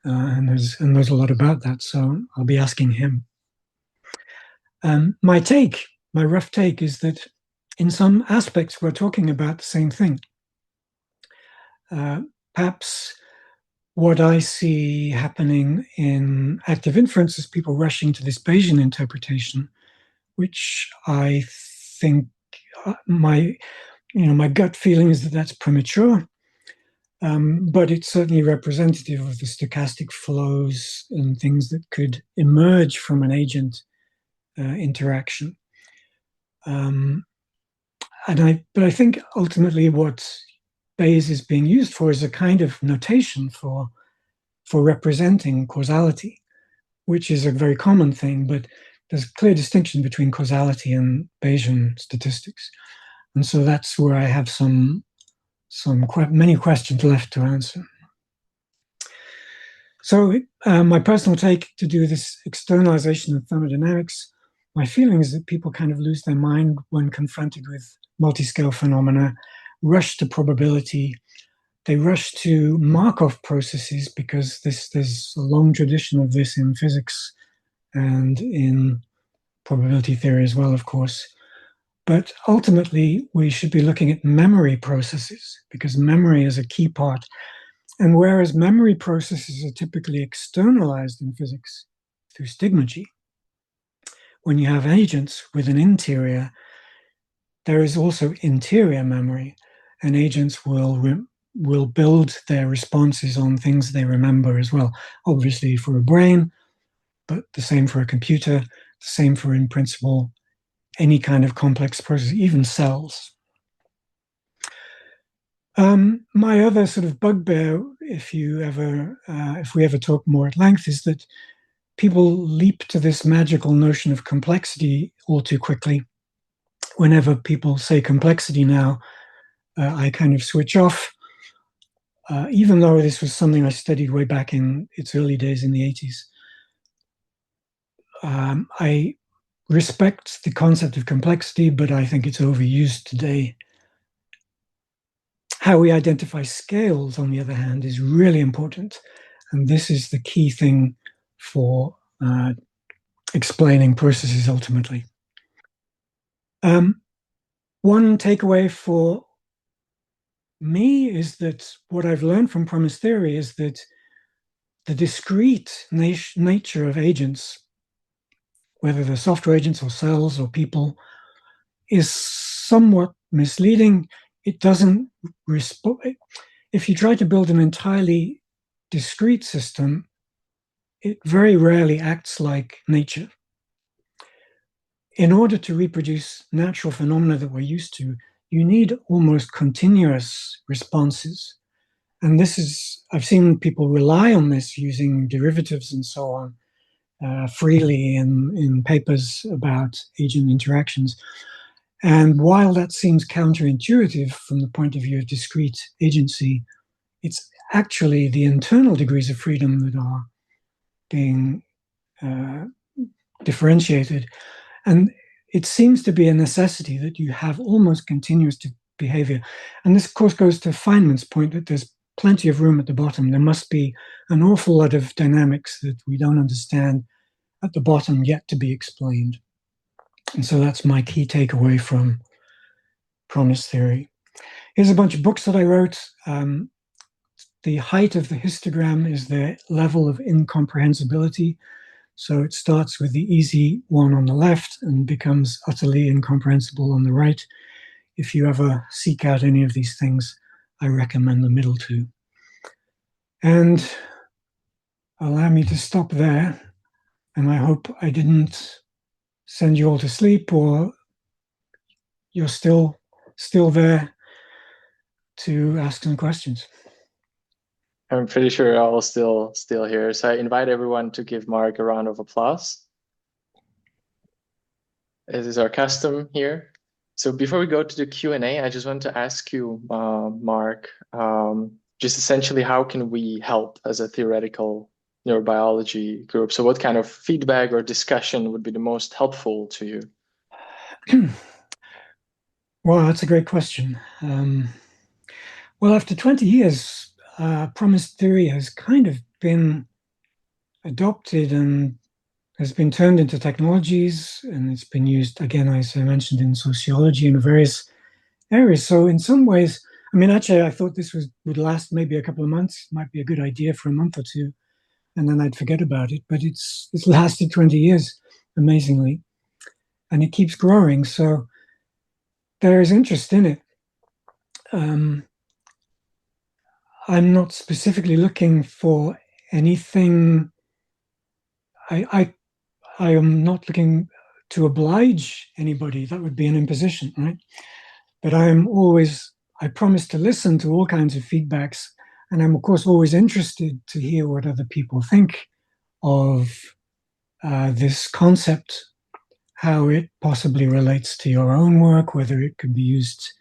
and knows a lot about that. So I'll be asking him. My rough take is that in some aspects, we're talking about the same thing. Perhaps what I see happening in active inference is people rushing to this Bayesian interpretation, which I think my my gut feeling is that that's premature, but it's certainly representative of the stochastic flows and things that could emerge from an agent interaction. Um, but I think ultimately what Bayes is being used for is a kind of notation for representing causality, which is a very common thing, but there's a clear distinction between causality and Bayesian statistics. And so that's where I have many questions left to answer. So my personal take to do this externalization of thermodynamics, my feeling is that people kind of lose their mind when confronted with multi-scale phenomena, rush to probability. They rush to Markov processes because there's a long tradition of this in physics and in probability theory as well, of course. But ultimately, we should be looking at memory processes because memory is a key part. And whereas memory processes are typically externalized in physics through stigmergy, when you have agents with an interior, there is also interior memory, and agents will build their responses on things they remember as well. Obviously, for a brain, but the same for a computer, the same for, in principle, any kind of complex process, even cells. My other sort of bugbear, if we ever talk more at length, is that people leap to this magical notion of complexity all too quickly. Whenever people say complexity now, I kind of switch off, even though this was something I studied way back in its early days in the 80s. I respect the concept of complexity, but I think it's overused today. How we identify scales, on the other hand, is really important. And this is the key thing for explaining processes ultimately. One takeaway for me is that what I've learned from promise theory is that the discrete nature of agents, whether they're software agents or cells or people, is somewhat misleading. It doesn't respond. If you try to build an entirely discrete system, it very rarely acts like nature. In order to reproduce natural phenomena that we're used to, you need almost continuous responses. And I've seen people rely on this using derivatives and so on freely in papers about agent interactions. And while that seems counterintuitive from the point of view of discrete agency, it's actually the internal degrees of freedom that are being differentiated. And it seems to be a necessity that you have almost continuous behavior. And this, of course, goes to Feynman's point that there's plenty of room at the bottom. There must be an awful lot of dynamics that we don't understand at the bottom yet to be explained. And so that's my key takeaway from promise theory. Here's a bunch of books that I wrote. The height of the histogram is the level of incomprehensibility. So it starts with the easy one on the left and becomes utterly incomprehensible on the right. If you ever seek out any of these things, I recommend the middle two. And allow me to stop there. And I hope I didn't send you all to sleep, or you're still there to ask some questions. I'm pretty sure I'll still here. So I invite everyone to give Mark a round of applause. This is our custom here. So before we go to the Q&A, I just want to ask you, Mark, just essentially how can we help as a theoretical neurobiology group? So what kind of feedback or discussion would be the most helpful to you? Well, that's a great question. Well, after 20 years, promise theory has kind of been adopted and has been turned into technologies, and it's been used, again, as I mentioned, in sociology and various areas. So in some ways, I mean, actually, I thought this would last maybe a couple of months. Might be a good idea for a month or two, and then I'd forget about it. But it's lasted 20 years, amazingly, and it keeps growing. So there is interest in it. Um, I'm not specifically looking for anything. I I am not looking to oblige anybody. That would be an imposition, right? But I promise to listen to all kinds of feedbacks. And I'm, of course, always interested to hear what other people think of this concept, how it possibly relates to your own work, whether it could be used.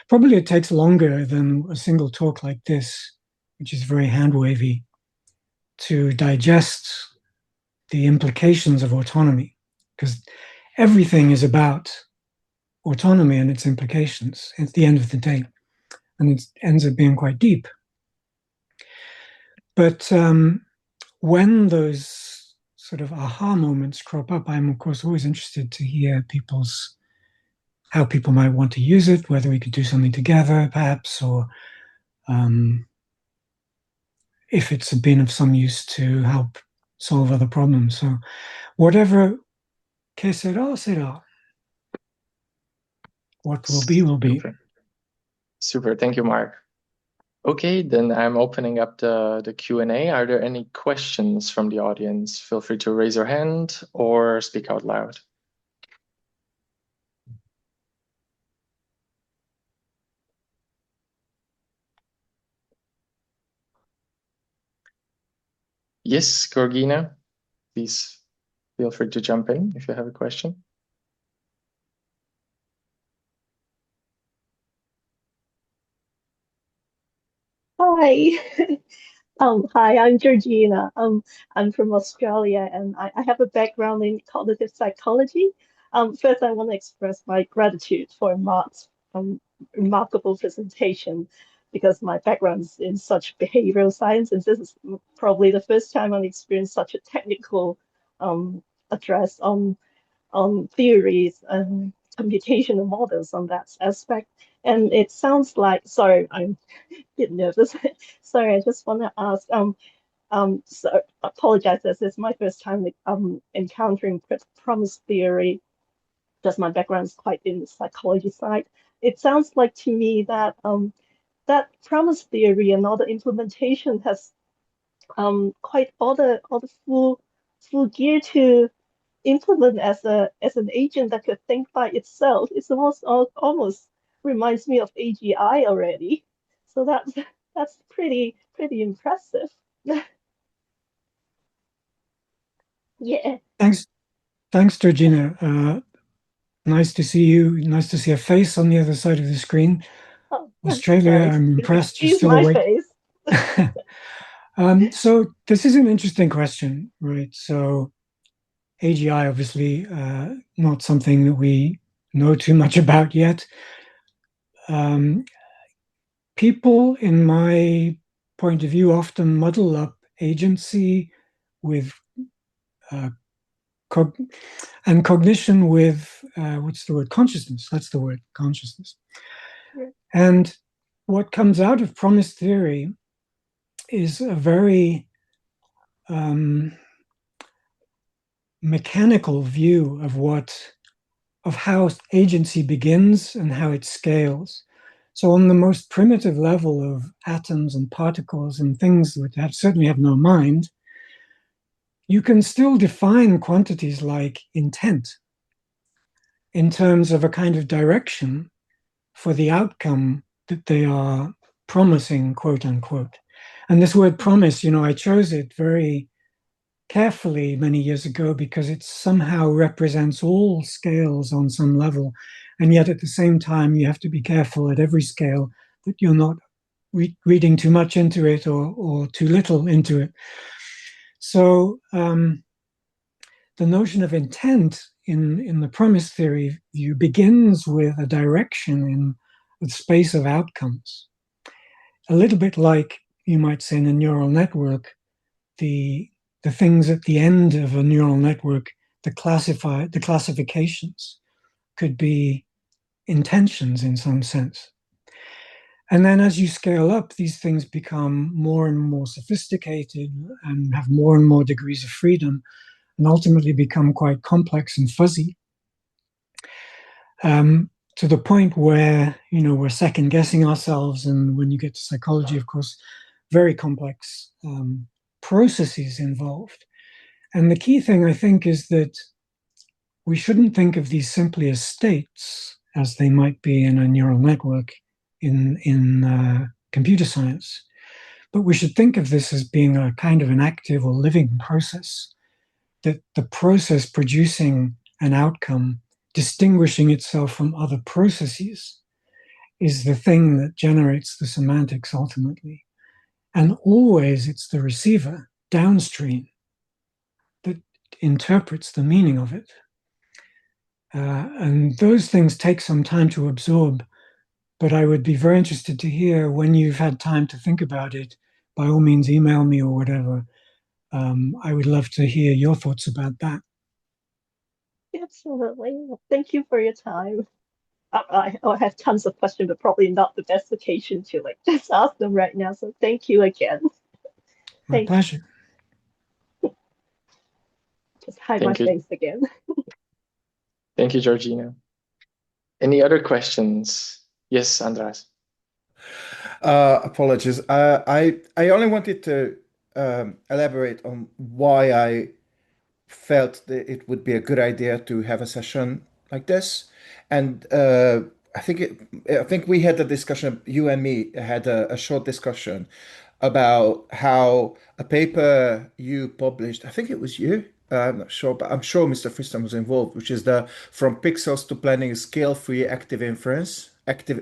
Probably it takes longer than a single talk like this, which is very hand wavy, to digest the implications of autonomy, because everything is about autonomy and its implications at the end of the day. And it ends up being quite deep. But when those sort of aha moments crop up, I'm of course always interested to hear how people might want to use it, whether we could do something together, perhaps, or um, if it's been of some use to help solve other problems. So whatever que sera, sera. What will be, will be. Super. Super. Thank you, Mark. Okay, then I'm opening up the Q&A. Are there any questions from the audience? Feel free to raise your hand or speak out loud. Yes, Georgina, please feel free to jump in if you have a question. Hi. Hi, I'm Georgina. I'm from Australia and I have a background in cognitive psychology. First, I want to express my gratitude for Mark's remarkable presentation because my background is in such behavioral science, and this is probably the first time I've experienced such a technical address on theories and computational models on that aspect. And it sounds like, sorry, I'm a bit nervous. Sorry, I just want to ask, so apologize, this is my first time encountering promise theory, because my background is quite in the psychology side. It sounds like to me that that promise theory and all the implementation has quite all the full gear to implement as an agent that could think by itself. It's almost reminds me of AGI already. So that's pretty impressive. Yeah. Thanks, Georgina. Nice to see you. Nice to see a face on the other side of the screen. Oh, Australia, sorry. I'm Please impressed you're excuse still my awake. face. So this is an interesting question, right? So AGI, obviously, not something that we know too much about yet. People, in my point of view, often muddle up agency with uh, and cognition with what's the word? Consciousness. That's the word, consciousness. Yeah. And what comes out of promise theory is a very mechanical view of how agency begins and how it scales. So on the most primitive level of atoms and particles and things that certainly have no mind, you can still define quantities like intent in terms of a kind of direction for the outcome that they are promising, quote unquote. And this word promise, I chose it very carefully many years ago because it somehow represents all scales on some level. And yet at the same time, you have to be careful at every scale that you're not reading too much into it or too little into it. So the notion of intent in the promise theory view begins with a direction in the space of outcomes. A little bit like you might say in a neural network, the things at the end of a neural network, the classifications could be intentions in some sense. And then as you scale up, these things become more and more sophisticated and have more and more degrees of freedom and ultimately become quite complex and fuzzy, to the point where, we're second guessing ourselves. And when you get to psychology, of course, very complex processes involved. And the key thing, I think, is that we shouldn't think of these simply as states, as they might be in a neural network in computer science. But we should think of this as being a kind of an active or living process, that the process producing an outcome, distinguishing itself from other processes, is the thing that generates the semantics ultimately. And always it's the receiver downstream that interprets the meaning of it. And those things take some time to absorb, but I would be very interested to hear when you've had time to think about it. By all means, email me or whatever. I would love to hear your thoughts about that. Absolutely. Thank you for your time. I have tons of questions, but probably not the best occasion to like just ask them right now. So thank you again. My Thank you. pleasure. Just hide my Thank you. face again. Thank you, Georgina. Any other questions? Yes, Andras. Apologies. I only wanted to elaborate on why I felt that it would be a good idea to have a session like this. And I think we had a discussion, you and me had a short discussion about how a paper you published, I think it was you, I'm not sure, but I'm sure Mr. Friston was involved, which is the From Pixels to Planning Scale-Free Active Inference,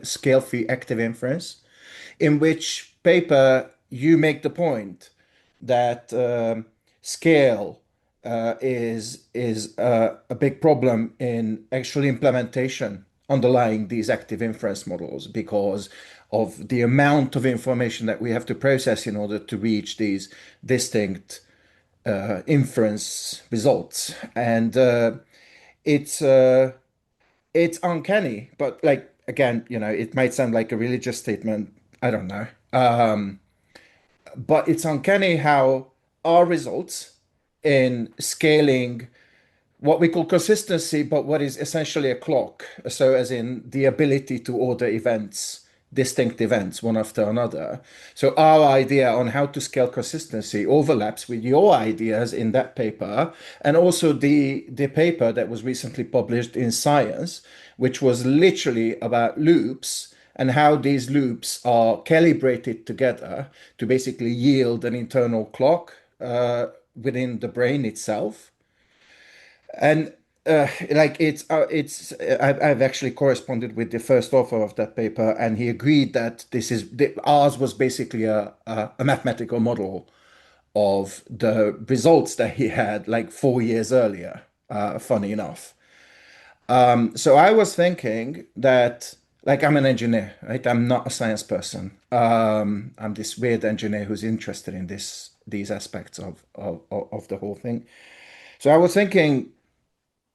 Scale-Free Active Inference, in which paper you make the point that scale is a big problem in actual implementation underlying these active inference models because of the amount of information that we have to process in order to reach these distinct inference results. And it's uncanny, but like again, it might sound like a religious statement. I don't know. But it's uncanny how our results in scaling what we call consistency, but what is essentially a clock. So, as in the ability to order events, distinct events, one after another. So, our idea on how to scale consistency overlaps with your ideas in that paper, and also the paper that was recently published in Science, which was literally about loops and how these loops are calibrated together to basically yield an internal clock within the brain itself. And like I've actually corresponded with the first author of that paper, and he agreed that ours was basically a mathematical model of the results that he had like 4 years earlier. Funny enough. So I was thinking that, like, I'm an engineer, right? I'm not a science person. I'm this weird engineer who's interested in these aspects of the whole thing. So I was thinking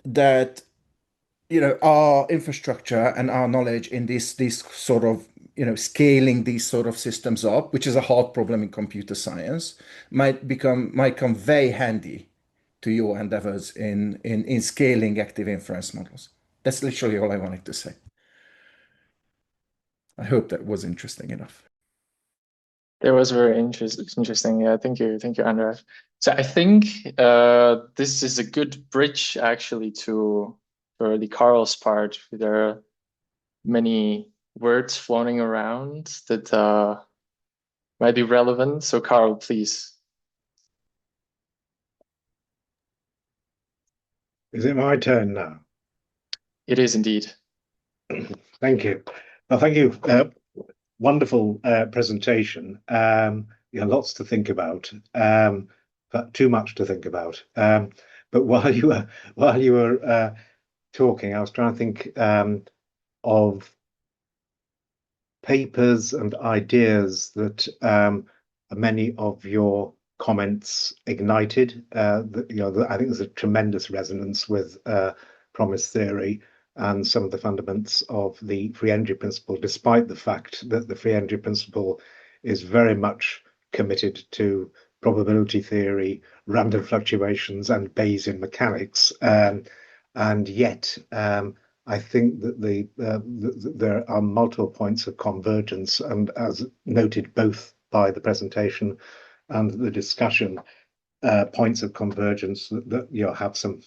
that our infrastructure and our knowledge in these sort of scaling these sort of systems up, which is a hard problem in computer science, might come very handy to your endeavors in scaling active inference models. That's literally all I wanted to say. I hope that was interesting enough. It was very interesting. Yeah, thank you, Andras. So I think this is a good bridge actually to for the Carl's part. There are many words floating around that might be relevant. So Carl, please. Is it my turn now? It is indeed. Thank you. Well, thank you. Wonderful presentation. Lots to think about, but too much to think about. But while you were talking, I was trying to think of papers and ideas that many of your comments ignited. I think there's a tremendous resonance with promise theory. and some of the fundamentals of the free energy principle, despite the fact that the free energy principle is very much committed to probability theory, random fluctuations, and Bayesian mechanics. And yet, I think that there are multiple points of convergence, and as noted both by the presentation and the discussion, points of convergence that have some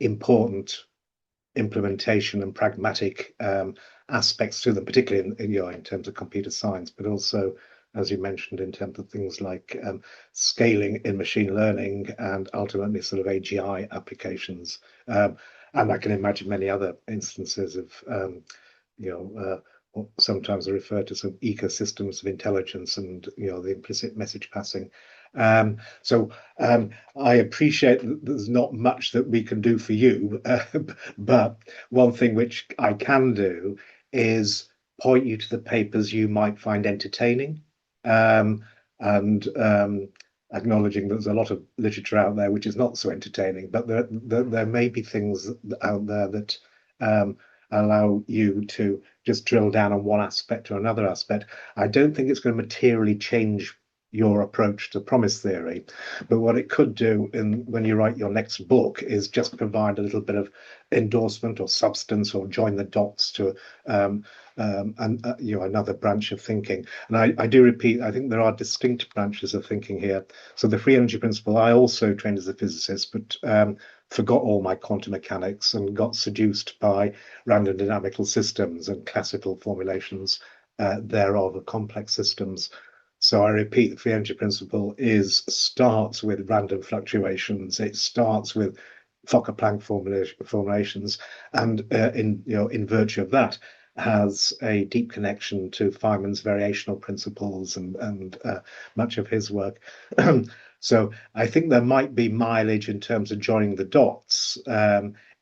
important implementation and pragmatic aspects to them, particularly in terms of computer science, but also, as you mentioned, in terms of things like scaling in machine learning and ultimately sort of AGI applications. And I can imagine many other instances of what sometimes are referred to some ecosystems of intelligence and the implicit message passing. So I appreciate that there's not much that we can do for you, but one thing which I can do is point you to the papers you might find entertaining, and acknowledging there's a lot of literature out there which is not so entertaining, but there may be things out there that allow you to just drill down on one aspect or another aspect. I don't think it's going to materially change your approach to promise theory, but what it could do when you write your next book is just provide a little bit of endorsement or substance or join the dots to another branch of thinking. And I do repeat, I think there are distinct branches of thinking here. So the free energy principle, I also trained as a physicist, but forgot all my quantum mechanics and got seduced by random dynamical systems and classical formulations thereof of complex systems. So I repeat, the free energy principle starts with random fluctuations. It starts with Fokker-Planck formulations, and in virtue of that, has a deep connection to Feynman's variational principles and much of his work. So I think there might be mileage in terms of joining the dots,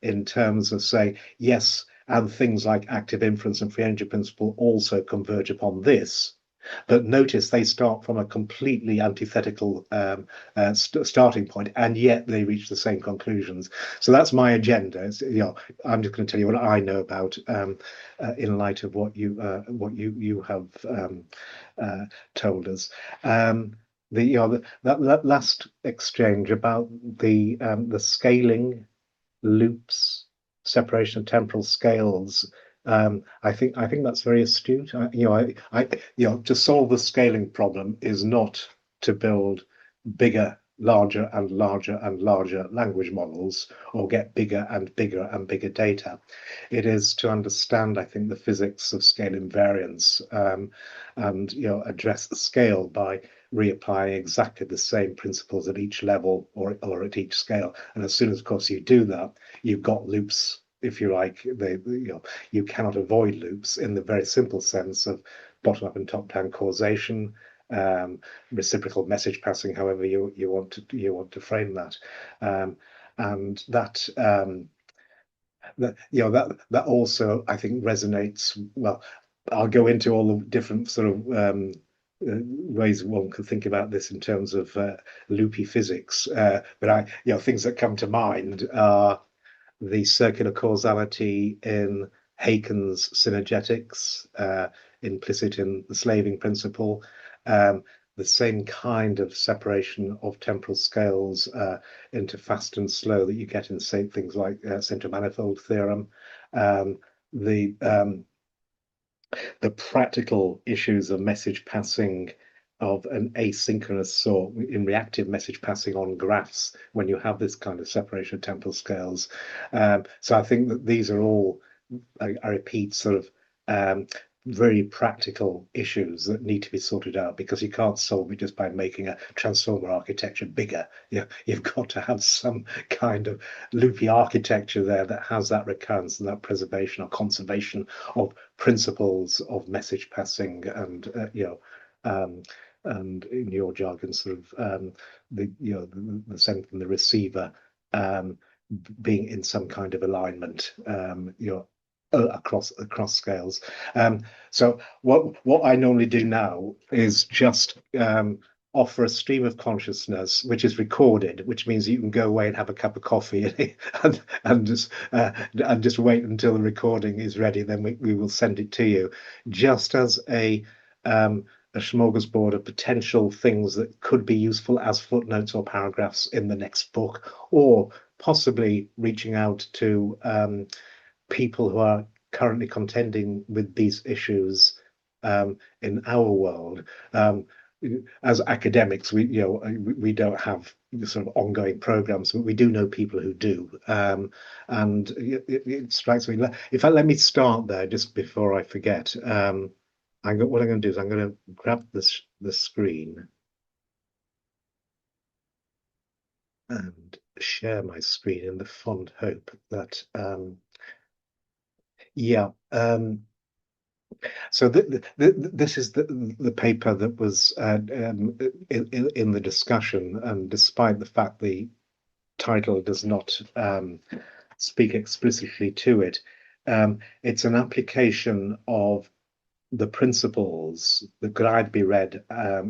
in terms of saying, yes, and things like active inference and free energy principle also converge upon this. But notice they start from a completely antithetical starting point, and yet they reach the same conclusions. So that's my agenda. I'm just going to tell you what I know about in light of what you have told us. That last exchange about the scaling loops, separation of temporal scales. I think that's very astute. To solve the scaling problem is not to build bigger, larger and larger and larger language models or get bigger and bigger and bigger data. It is to understand, I think, the physics of scale invariance, and address the scale by reapplying exactly the same principles at each level or at each scale. And as soon as, of course, you do that, you've got loops, if you like. You cannot avoid loops in the very simple sense of bottom-up and top-down causation, reciprocal message passing, however you want to frame that, and that that also, I think, resonates well. I'll go into all the different sort of ways one could think about this in terms of loopy physics, but things that come to mind are the circular causality in Haken's synergetics, implicit in the slaving principle, the same kind of separation of temporal scales into fast and slow that you get in, say, things like central manifold theorem, the practical issues of message passing of an asynchronous sort in reactive message passing on graphs when you have this kind of separation of temporal scales. So I think that these are all, I repeat, sort of very practical issues that need to be sorted out, because you can't solve it just by making a transformer architecture bigger. You've got to have some kind of loopy architecture there that has that recurrence and that preservation or conservation of principles of message passing and and in your jargon, sort of the sender and the receiver being in some kind of alignment, across scales. So what I normally do now is just offer a stream of consciousness which is recorded, which means you can go away and have a cup of coffee and just wait until the recording is ready. Then we will send it to you, just as a smorgasbord of potential things that could be useful as footnotes or paragraphs in the next book, or possibly reaching out to people who are currently contending with these issues in our world. As academics, we don't have sort of ongoing programs, but we do know people who do. And it strikes me. In fact, let me start there just before I forget. What I'm going to do is I'm going to grab the screen and share my screen in the fond hope that so this is the paper that was in the discussion, and despite the fact the title does not speak explicitly to it, it's an application of the principles that could either be read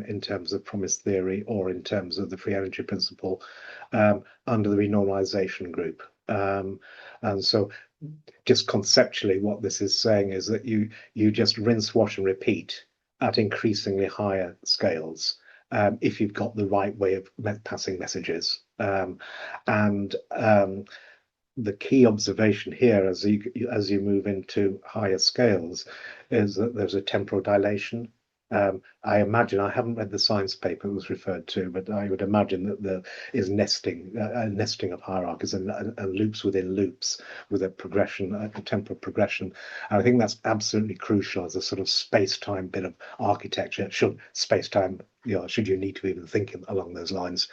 in terms of promise theory or in terms of the free energy principle under the renormalization group. And so just conceptually, what this is saying is that you just rinse, wash, and repeat at increasingly higher scales if you've got the right way of passing messages. The key observation here, as you move into higher scales, is that there's a temporal dilation. I imagine, I haven't read the science paper it was referred to, but I would imagine that there is nesting of hierarchies and loops within loops with a progression, a temporal progression. And I think that's absolutely crucial as a sort of space-time bit of architecture. Should space-time, should you need to even think along those lines.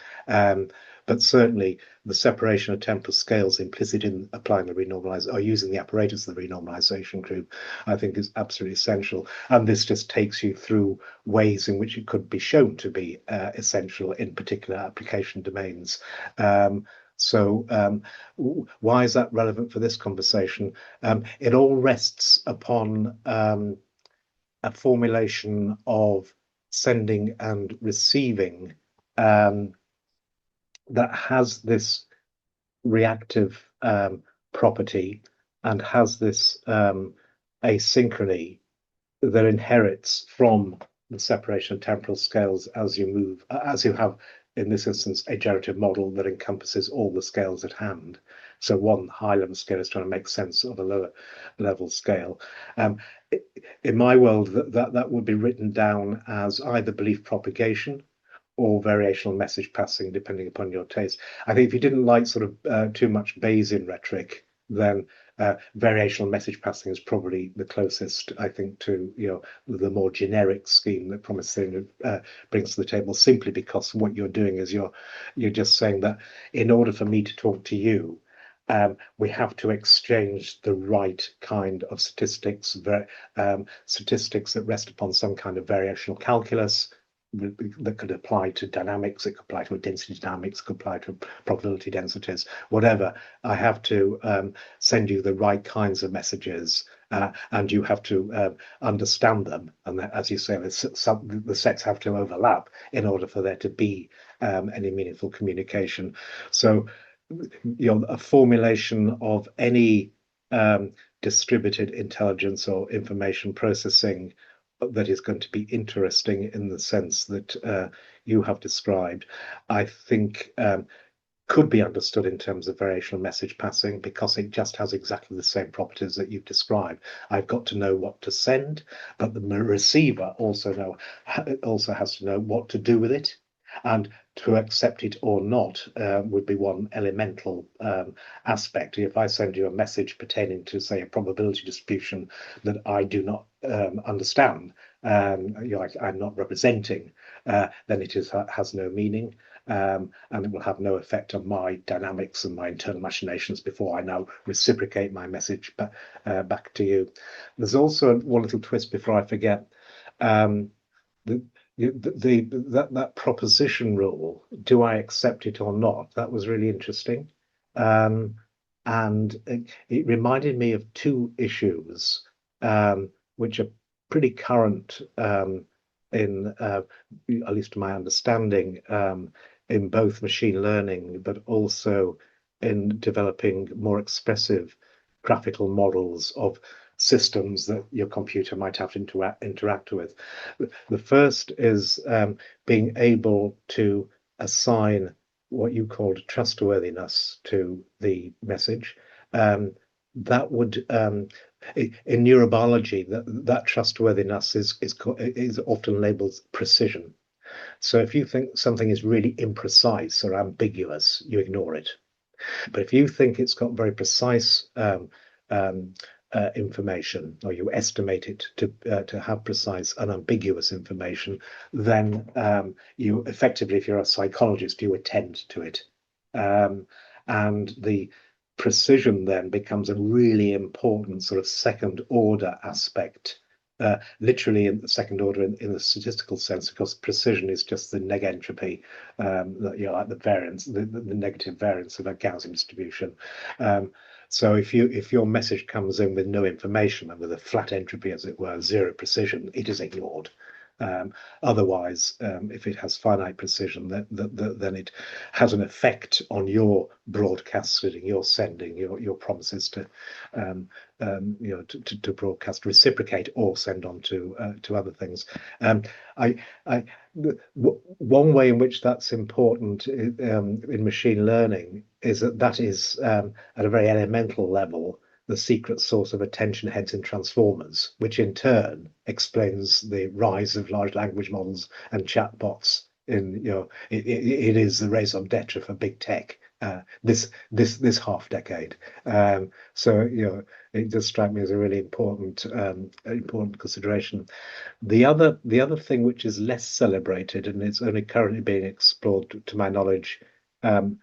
But certainly the separation of temporal scales implicit in applying the renormalization or using the apparatus of the renormalization group, I think is absolutely essential. And this just takes you through ways in which it could be shown to be essential in particular application domains. So why is that relevant for this conversation? It all rests upon a formulation of sending and receiving that has this reactive property and has this asynchrony that inherits from the separation of temporal scales as you have, in this instance, a generative model that encompasses all the scales at hand. So one high-level scale is trying to make sense of a lower level scale. In my world, that would be written down as either belief propagation or variational message passing, depending upon your taste. I think if you didn't like sort of too much Bayesian rhetoric, then variational message passing is probably the closest, I think, to the more generic scheme that promise theory brings to the table. Simply because what you're doing is you're just saying that in order for me to talk to you, we have to exchange the right kind of statistics, statistics that rest upon some kind of variational calculus that could apply to dynamics, it could apply to density dynamics, could apply to probability densities, whatever. I have to send you the right kinds of messages, and you have to understand them. And that, as you say, the sets have to overlap in order for there to be any meaningful communication. So, a formulation of any distributed intelligence or information processing that is going to be interesting in the sense that you have described, I think could be understood in terms of variational message passing, because it just has exactly the same properties that you've described. I've got to know what to send, but the receiver also has to know what to do with it. And to accept it or not would be one elemental aspect. If I send you a message pertaining to, say, a probability distribution that I do not understand, I'm not representing, then it has no meaning, and it will have no effect on my dynamics and my internal machinations before I now reciprocate my message back to you. There's also one little twist before I forget. That proposition rule, do I accept it or not? That was really interesting. And it reminded me of two issues which are pretty current in, at least to my understanding, in both machine learning, but also in developing more expressive graphical models of systems that your computer might have to interact with. The first is being able to assign what you called trustworthiness to the message. That would in neurobiology, that trustworthiness is often labeled precision. So if you think something is really imprecise or ambiguous, you ignore it. But if you think it's got very precise information, or you estimate it to have precise, unambiguous information, then you effectively, if you're a psychologist, you attend to it. And the precision then becomes a really important sort of second order aspect, literally in the second order in the statistical sense, because precision is just the neg entropy, like the variance, the negative variance of a Gaussian distribution. So if your message comes in with no information and with a flat entropy, as it were, zero precision, it is ignored. Otherwise, if it has finite precision, then it has an effect on your broadcasting, your sending, your promises to to broadcast, reciprocate, or send on to other things. One way in which that's important in machine learning is that is at a very elemental level the secret source of attention heads in transformers, which in turn explains the rise of large language models and chatbots. It is the raison d'etre for big tech this half decade. So it does strike me as a really important consideration. The other thing which is less celebrated, and it's only currently being explored, to my knowledge, in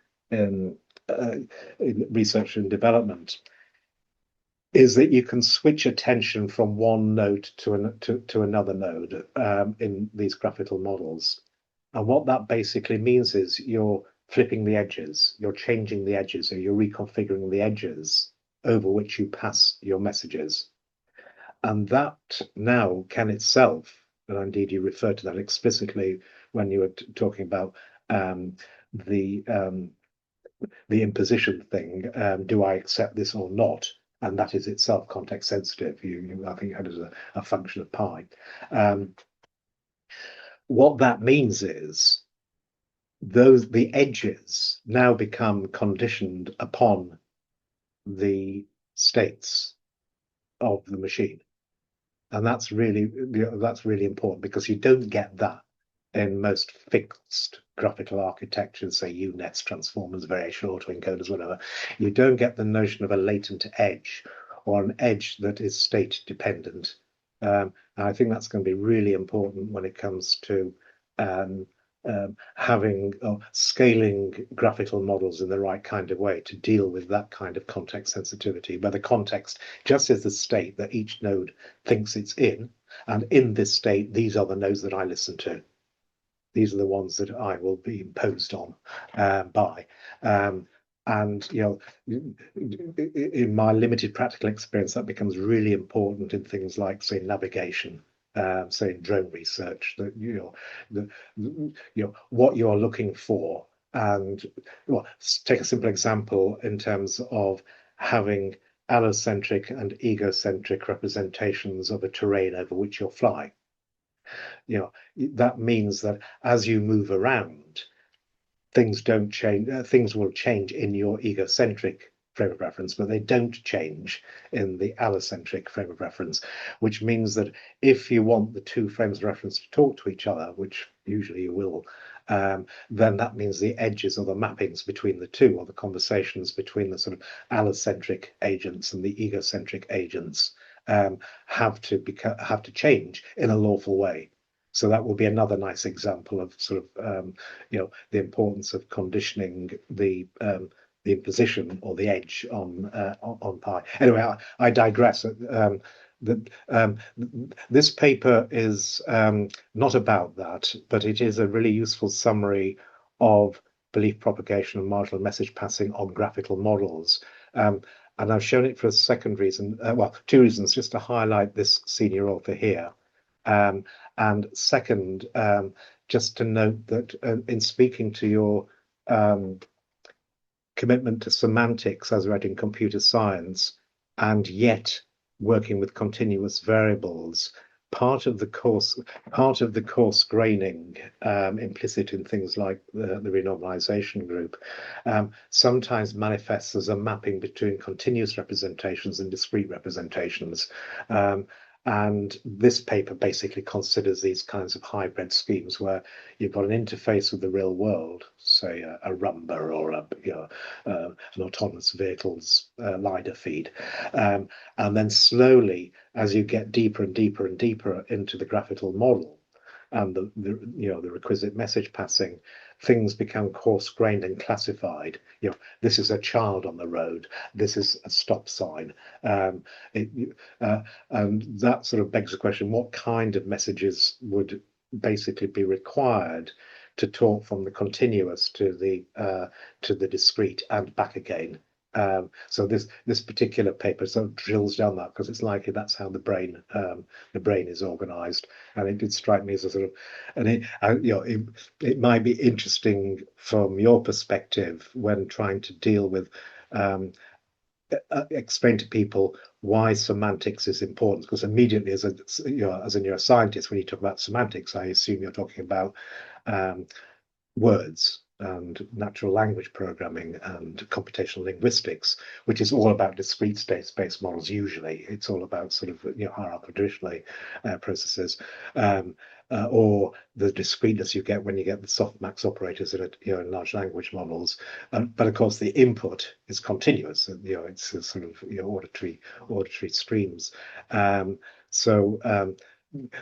research and development, is that you can switch attention from one node to another node in these graphical models. And what that basically means is you're flipping the edges, you're changing the edges, or you're reconfiguring the edges over which you pass your messages. And that now can itself, and indeed you refer to that explicitly when you were talking about the imposition thing, do I accept this or not? And that is itself context sensitive. I think that is a function of pi. What that means is the edges now become conditioned upon the states of the machine, and that's really important, because you don't get that in most fixed graphical architectures, say UNets, transformers, variational autoencoders, whatever. You don't get the notion of a latent edge, or an edge that is state dependent. And I think that's going to be really important when it comes to having scaling graphical models in the right kind of way to deal with that kind of context sensitivity, where the context just is the state that each node thinks it's in, and in this state, these are the nodes that I listen to. These are the ones that I will be imposed on by. And in my limited practical experience, that becomes really important in things like, say, navigation, say in drone research, that what you are looking for. And well, take a simple example in terms of having allocentric and egocentric representations of a terrain over which you're flying. That means that as you move around, things don't change. Things will change in your egocentric frame of reference, but they don't change in the allocentric frame of reference, which means that if you want the two frames of reference to talk to each other, which usually you will, then that means the edges or the mappings between the two, or the conversations between the sort of allocentric agents and the egocentric agents, have to change in a lawful way. So that will be another nice example of sort of the importance of conditioning the imposition or the edge on pi. Anyway, I digress. This paper is not about that, but it is a really useful summary of belief propagation and marginal message passing on graphical models. And I've shown it for a second reason, well, two reasons, just to highlight this senior author here. And second, just to note that in speaking to your commitment to semantics as read in computer science, and yet working with continuous variables, part of the course graining implicit in things like the renormalization group sometimes manifests as a mapping between continuous representations and discrete representations. And this paper basically considers these kinds of hybrid schemes where you've got an interface with the real world, say a Rumba or an autonomous vehicles LiDAR feed, and then slowly, as you get deeper and deeper and deeper into the graphical model and the requisite message passing, things become coarse-grained and classified. This is a child on the road. This is a stop sign. And that sort of begs the question: what kind of messages would basically be required to talk from the continuous to the discrete and back again? So this particular paper sort of drills down that, because it's likely that's how the brain is organized, and it did strike me as a sort of, and it might be interesting from your perspective when trying to deal with explain to people why semantics is important, because immediately as a neuroscientist, when you talk about semantics, I assume you're talking about words and natural language programming and computational linguistics, which is all about discrete state-space models. Usually it's all about sort of hierarchical traditionally processes, or the discreteness you get when you get the softmax operators in large language models. But of course the input is continuous, and it's a sort of auditory streams.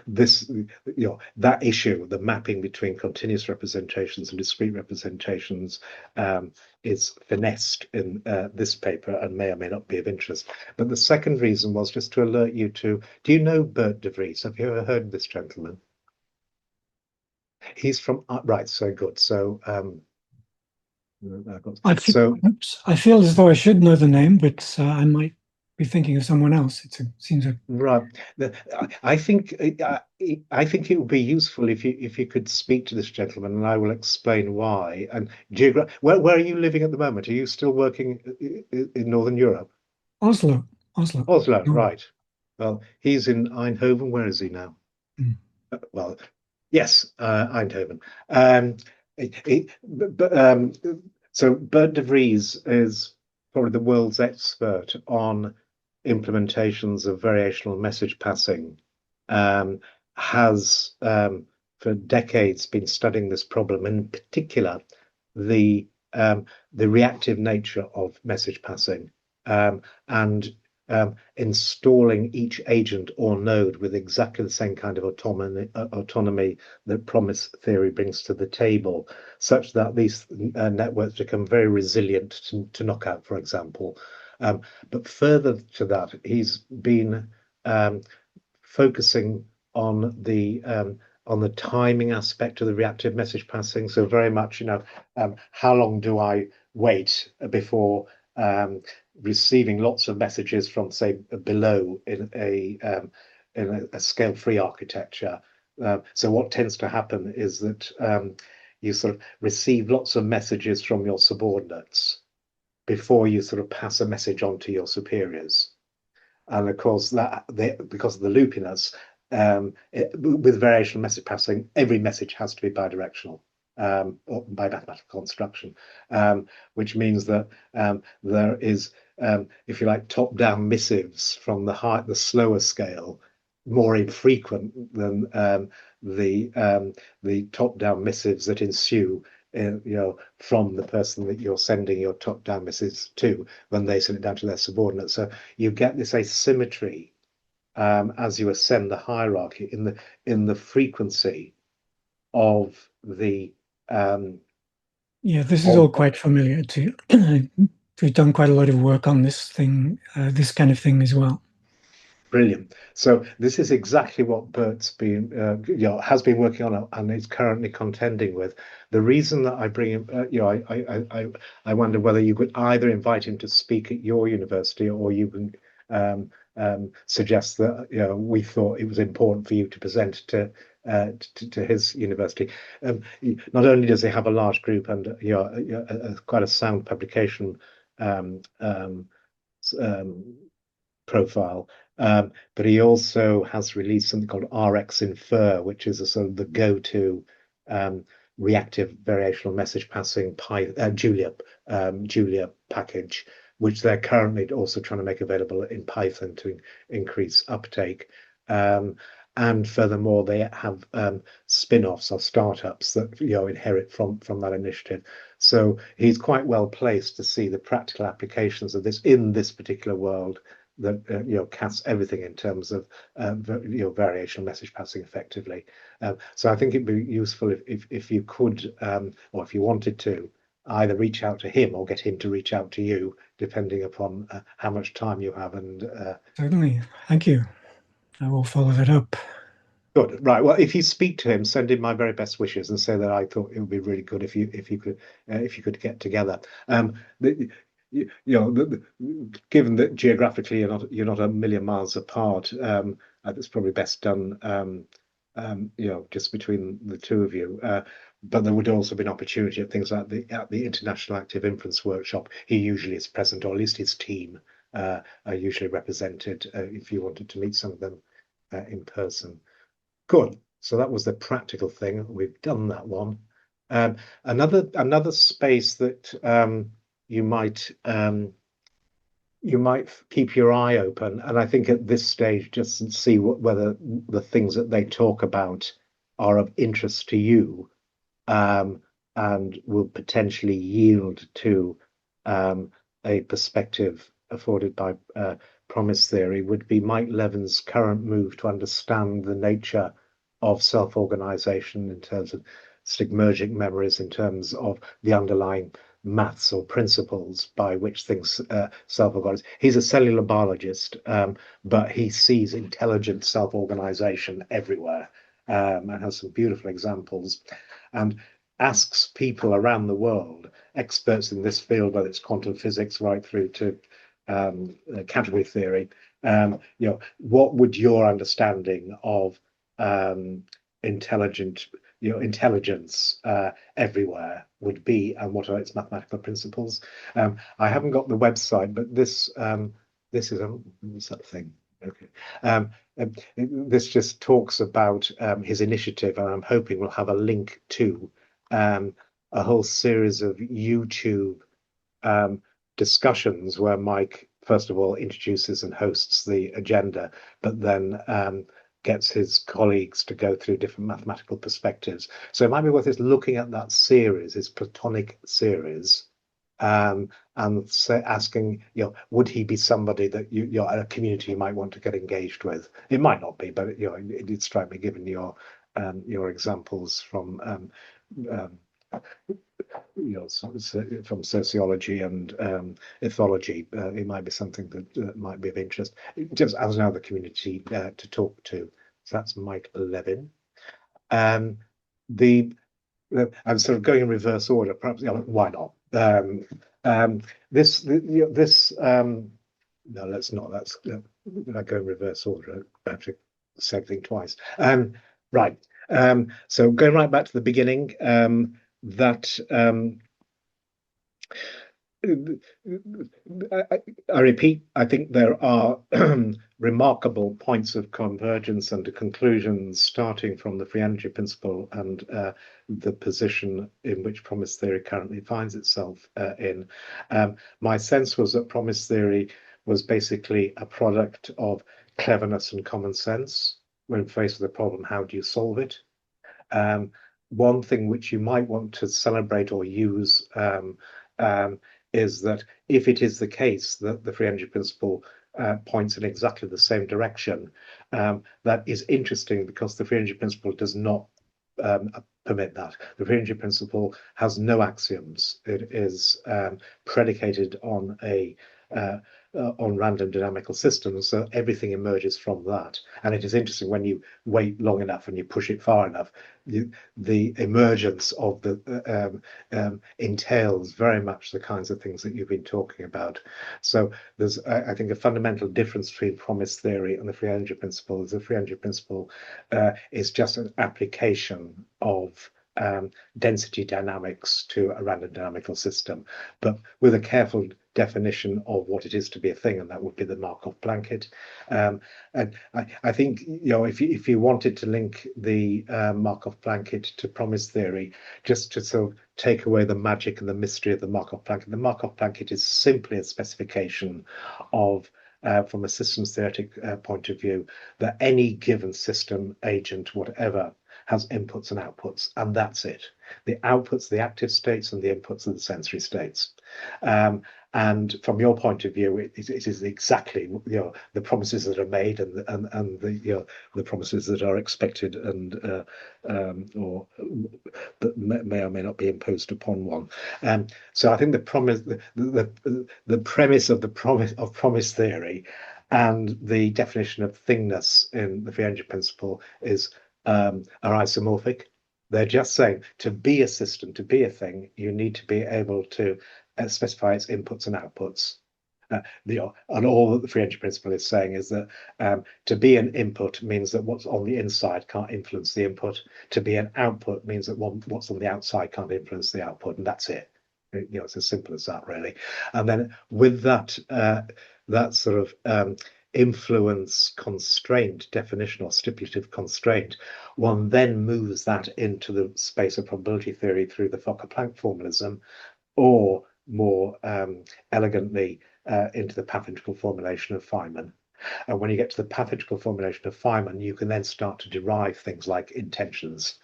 This that issue, the mapping between continuous representations and discrete representations, is finessed in this paper and may or may not be of interest. But the second reason was just to alert you to, do you know Bert de Vries? Have you ever heard of this gentleman? He's from right, so good. So I feel as though I should know the name, but I might be thinking of someone else. It seems right. I think it would be useful if you could speak to this gentleman, and I will explain why. And where are you living at the moment? Are you still working in Northern Europe? Oslo, right. Well, he's in Eindhoven. Where is he now? Well, yes, Eindhoven. So Bert de Vries is probably the world's expert on implementations of variational message passing. Has for decades been studying this problem, in particular the reactive nature of message passing, and installing each agent or node with exactly the same kind of autonomy that promise theory brings to the table, such that these networks become very resilient to knockout, for example. But further to that, he's been focusing on the timing aspect of the reactive message passing. So very much, how long do I wait before receiving lots of messages from, say, below in a scale-free architecture. So what tends to happen is that you sort of receive lots of messages from your subordinates before you sort of pass a message on to your superiors. And of course, because of the loopiness, with variational message passing, every message has to be bidirectional. Or by mathematical construction, which means that there is, if you like, top-down missives from the slower scale, more infrequent than the top-down missives that ensue, from the person that you're sending your top-down missives to when they send it down to their subordinates. So you get this asymmetry as you ascend the hierarchy in the frequency of the this is all quite familiar too. We've done quite a lot of work on this thing, this kind of thing as well. Brilliant. So this is exactly what Bert's has been working on and is currently contending with. The reason that I bring him, I wonder whether you could either invite him to speak at your university, or you can suggests that we thought it was important for you to present to his university. Not only does he have a large group and quite a sound publication profile, but he also has released something called RX Infer, which is a sort of the go-to reactive variational message passing Julia package, which they're currently also trying to make available in Python to increase uptake. And furthermore, they have spin-offs or startups that inherit from that initiative. So he's quite well placed to see the practical applications of this in this particular world that casts everything in terms of variational message passing effectively. So I think it'd be useful if you could, or if you wanted to, either reach out to him or get him to reach out to you, depending upon how much time you have. And certainly, thank you. I will follow that up. Good. Right. Well, if you speak to him, send him my very best wishes and say that I thought it would be really good if you could get together. Given that geographically you're not a million miles apart, it's probably best done just between the two of you. But there would also be an opportunity at things like the International Active Inference Workshop. He usually is present, or at least his team are usually represented if you wanted to meet some of them in person. Good. So that was the practical thing. We've done that one. Another space that you might keep your eye open, and I think at this stage just see whether the things that they talk about are of interest to you, and will potentially yield to a perspective afforded by promise theory, would be Mike Levin's current move to understand the nature of self-organization in terms of stigmergic memories, in terms of the underlying maths or principles by which things self-organize. He's a cellular biologist, but he sees intelligent self-organization everywhere, and has some beautiful examples, and asks people around the world, experts in this field, whether it's quantum physics right through to category theory, what would your understanding of intelligence everywhere would be, and what are its mathematical principles? I haven't got the website, but this is what's that thing? Okay. This just talks about his initiative, and I'm hoping we'll have a link to a whole series of YouTube discussions where Mike, first of all, introduces and hosts the agenda, but then gets his colleagues to go through different mathematical perspectives. So it might be worth us looking at that series, his Platonic series, and asking, would he be somebody that a community you might want to get engaged with? It might not be, but it did strike me, given your examples from from sociology and ethology, it might be something that might be of interest, just as another community to talk to. So that's Mike Levin. I'm sort of going in reverse order, perhaps. Why not? No, let's not. That's I go in reverse order. I have to say everything twice. Right. So going right back to the beginning. I repeat, I think there are remarkable points of convergence and conclusions starting from the free energy principle and the position in which promise theory currently finds itself in. My sense was that promise theory was basically a product of cleverness and common sense. When faced with a problem, how do you solve it? One thing which you might want to celebrate or use is that if it is the case that the free energy principle points in exactly the same direction, that is interesting, because the free energy principle does not permit that. The free energy principle has no axioms. It is predicated on a on random dynamical systems. So everything emerges from that. And it is interesting when you wait long enough and you push it far enough, the emergence of the entails very much the kinds of things that you've been talking about. So there's, I think, a fundamental difference between promise theory and the free energy principle. The free energy principle is just an application of density dynamics to a random dynamical system, but with a careful definition of what it is to be a thing, and that would be the Markov blanket. And I think, if you wanted to link the Markov blanket to promise theory, just to sort of take away the magic and the mystery of the Markov blanket is simply a specification of from a systems theoretic point of view, that any given system, agent, whatever, has inputs and outputs, and that's it. The outputs, the active states, and the inputs are the sensory states. And from your point of view, it is exactly the promises that are made and the promises that are expected and or that may or may not be imposed upon one. So I think the premise of promise theory and the definition of thingness in the free energy principle are isomorphic. They're just saying to be a system, to be a thing, you need to be able to specify its inputs and outputs. And all that the free energy principle is saying is that to be an input means that what's on the inside can't influence the input. To be an output means that what's on the outside can't influence the output, and that's it. It's as simple as that, really. And then with that, that sort of influence constraint definition or stipulative constraint, one then moves that into the space of probability theory through the Fokker-Planck formalism, or more elegantly into the path-integral formulation of Feynman. And when you get to the path-integral formulation of Feynman, you can then start to derive things like intentions.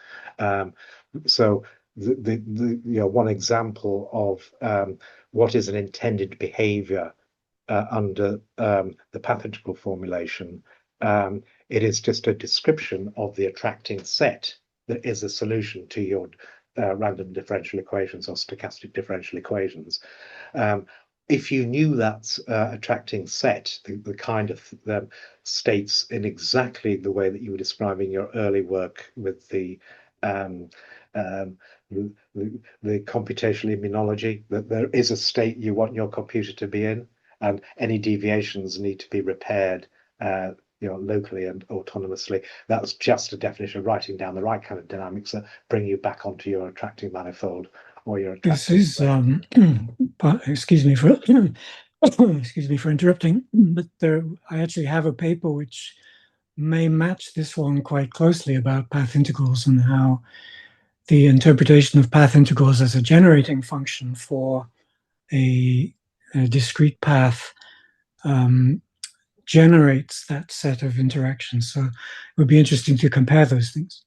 So the one example of what is an intended behavior under the path-integral formulation, it is just a description of the attracting set that is a solution to your random differential equations or stochastic differential equations. If you knew that attracting set, the kind of states in exactly the way that you were describing your early work with the computational immunology, that there is a state you want your computer to be in, and any deviations need to be repaired locally and autonomously. That's just a definition of writing down the right kind of dynamics that bring you back onto your attracting manifold or your attracting. This is excuse me for excuse me for interrupting, but I actually have a paper which may match this one quite closely about path integrals and how the interpretation of path integrals as a generating function for a discrete path generates that set of interactions. So it would be interesting to compare those things.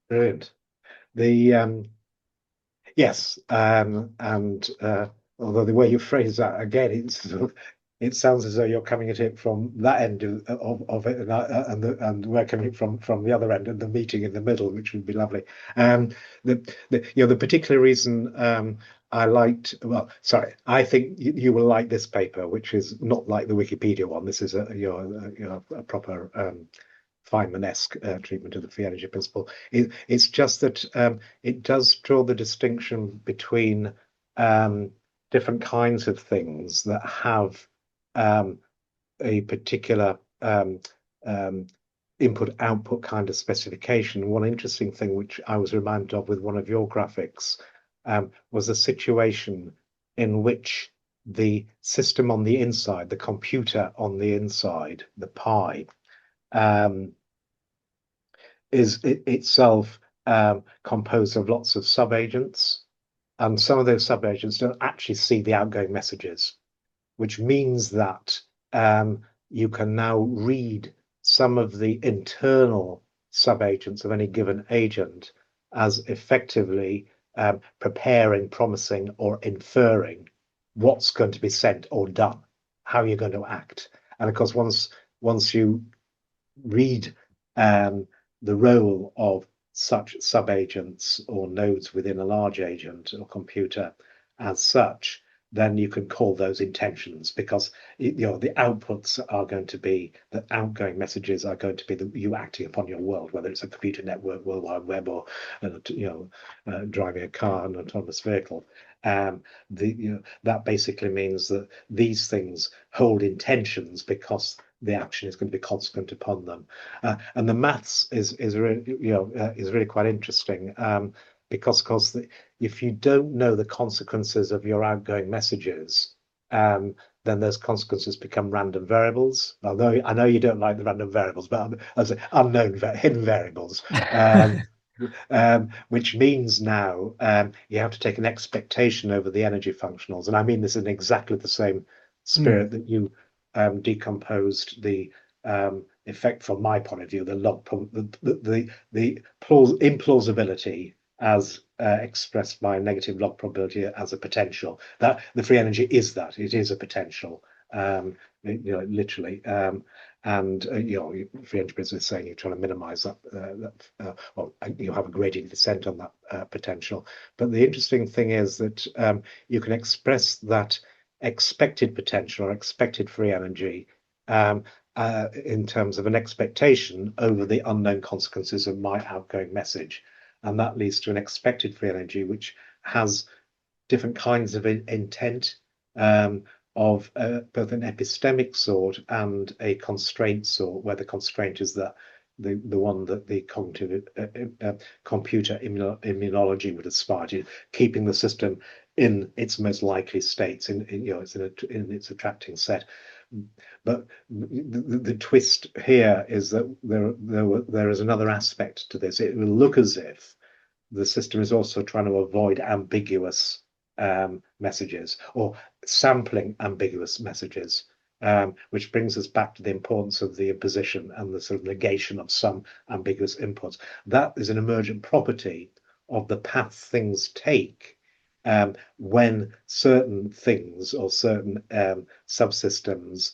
Brilliant. Yes, and although the way you phrase that again, it sounds as though you're coming at it from that end of it, and we're coming from the other end, and the meeting in the middle, which would be lovely. The particular reason I liked, I think you will like this paper, which is not like the Wikipedia one. This is a proper Feynman-esque treatment of the free energy principle. It's just that it does draw the distinction between different kinds of things that have a particular input-output kind of specification. One interesting thing which I was reminded of with one of your graphics was a situation in which the system on the inside, the computer on the inside, the Pi, is itself composed of lots of subagents, and some of those subagents don't actually see the outgoing messages, which means that you can now read some of the internal subagents of any given agent as effectively preparing, promising, or inferring what's going to be sent or done, how you're going to act. And of course, once you read the role of such subagents or nodes within a large agent or computer as such, then you can call those intentions, because the outputs are going to be, the outgoing messages are going to be you acting upon your world, whether it's a computer network, World Wide Web, or driving a car, an autonomous vehicle. That basically means that these things hold intentions because the action is going to be consequent upon them, and the maths is really quite interesting, because of course if you don't know the consequences of your outgoing messages, then those consequences become random variables. Although I know you don't like the random variables, but as unknown hidden variables. Which means now you have to take an expectation over the energy functionals. And I mean this in exactly the same spirit that you decomposed the effect, from my point of view, the implausibility as expressed by negative log probability as a potential. That the free energy is that, it is a potential, literally. And free energy business is saying you're trying to minimize that, well, you have a gradient descent on that potential. But the interesting thing is that you can express that expected potential or expected free energy in terms of an expectation over the unknown consequences of my outgoing message. And that leads to an expected free energy, which has different kinds of intent, of both an epistemic sort and a constraint sort, where the constraint is that the one that the cognitive computer immunology would aspire to, keeping the system in its most likely states, in its attracting set. But the twist here is that there is another aspect to this. It will look as if the system is also trying to avoid ambiguous messages, or sampling ambiguous messages, which brings us back to the importance of the imposition and the sort of negation of some ambiguous inputs. That is an emergent property of the path things take when certain things or certain subsystems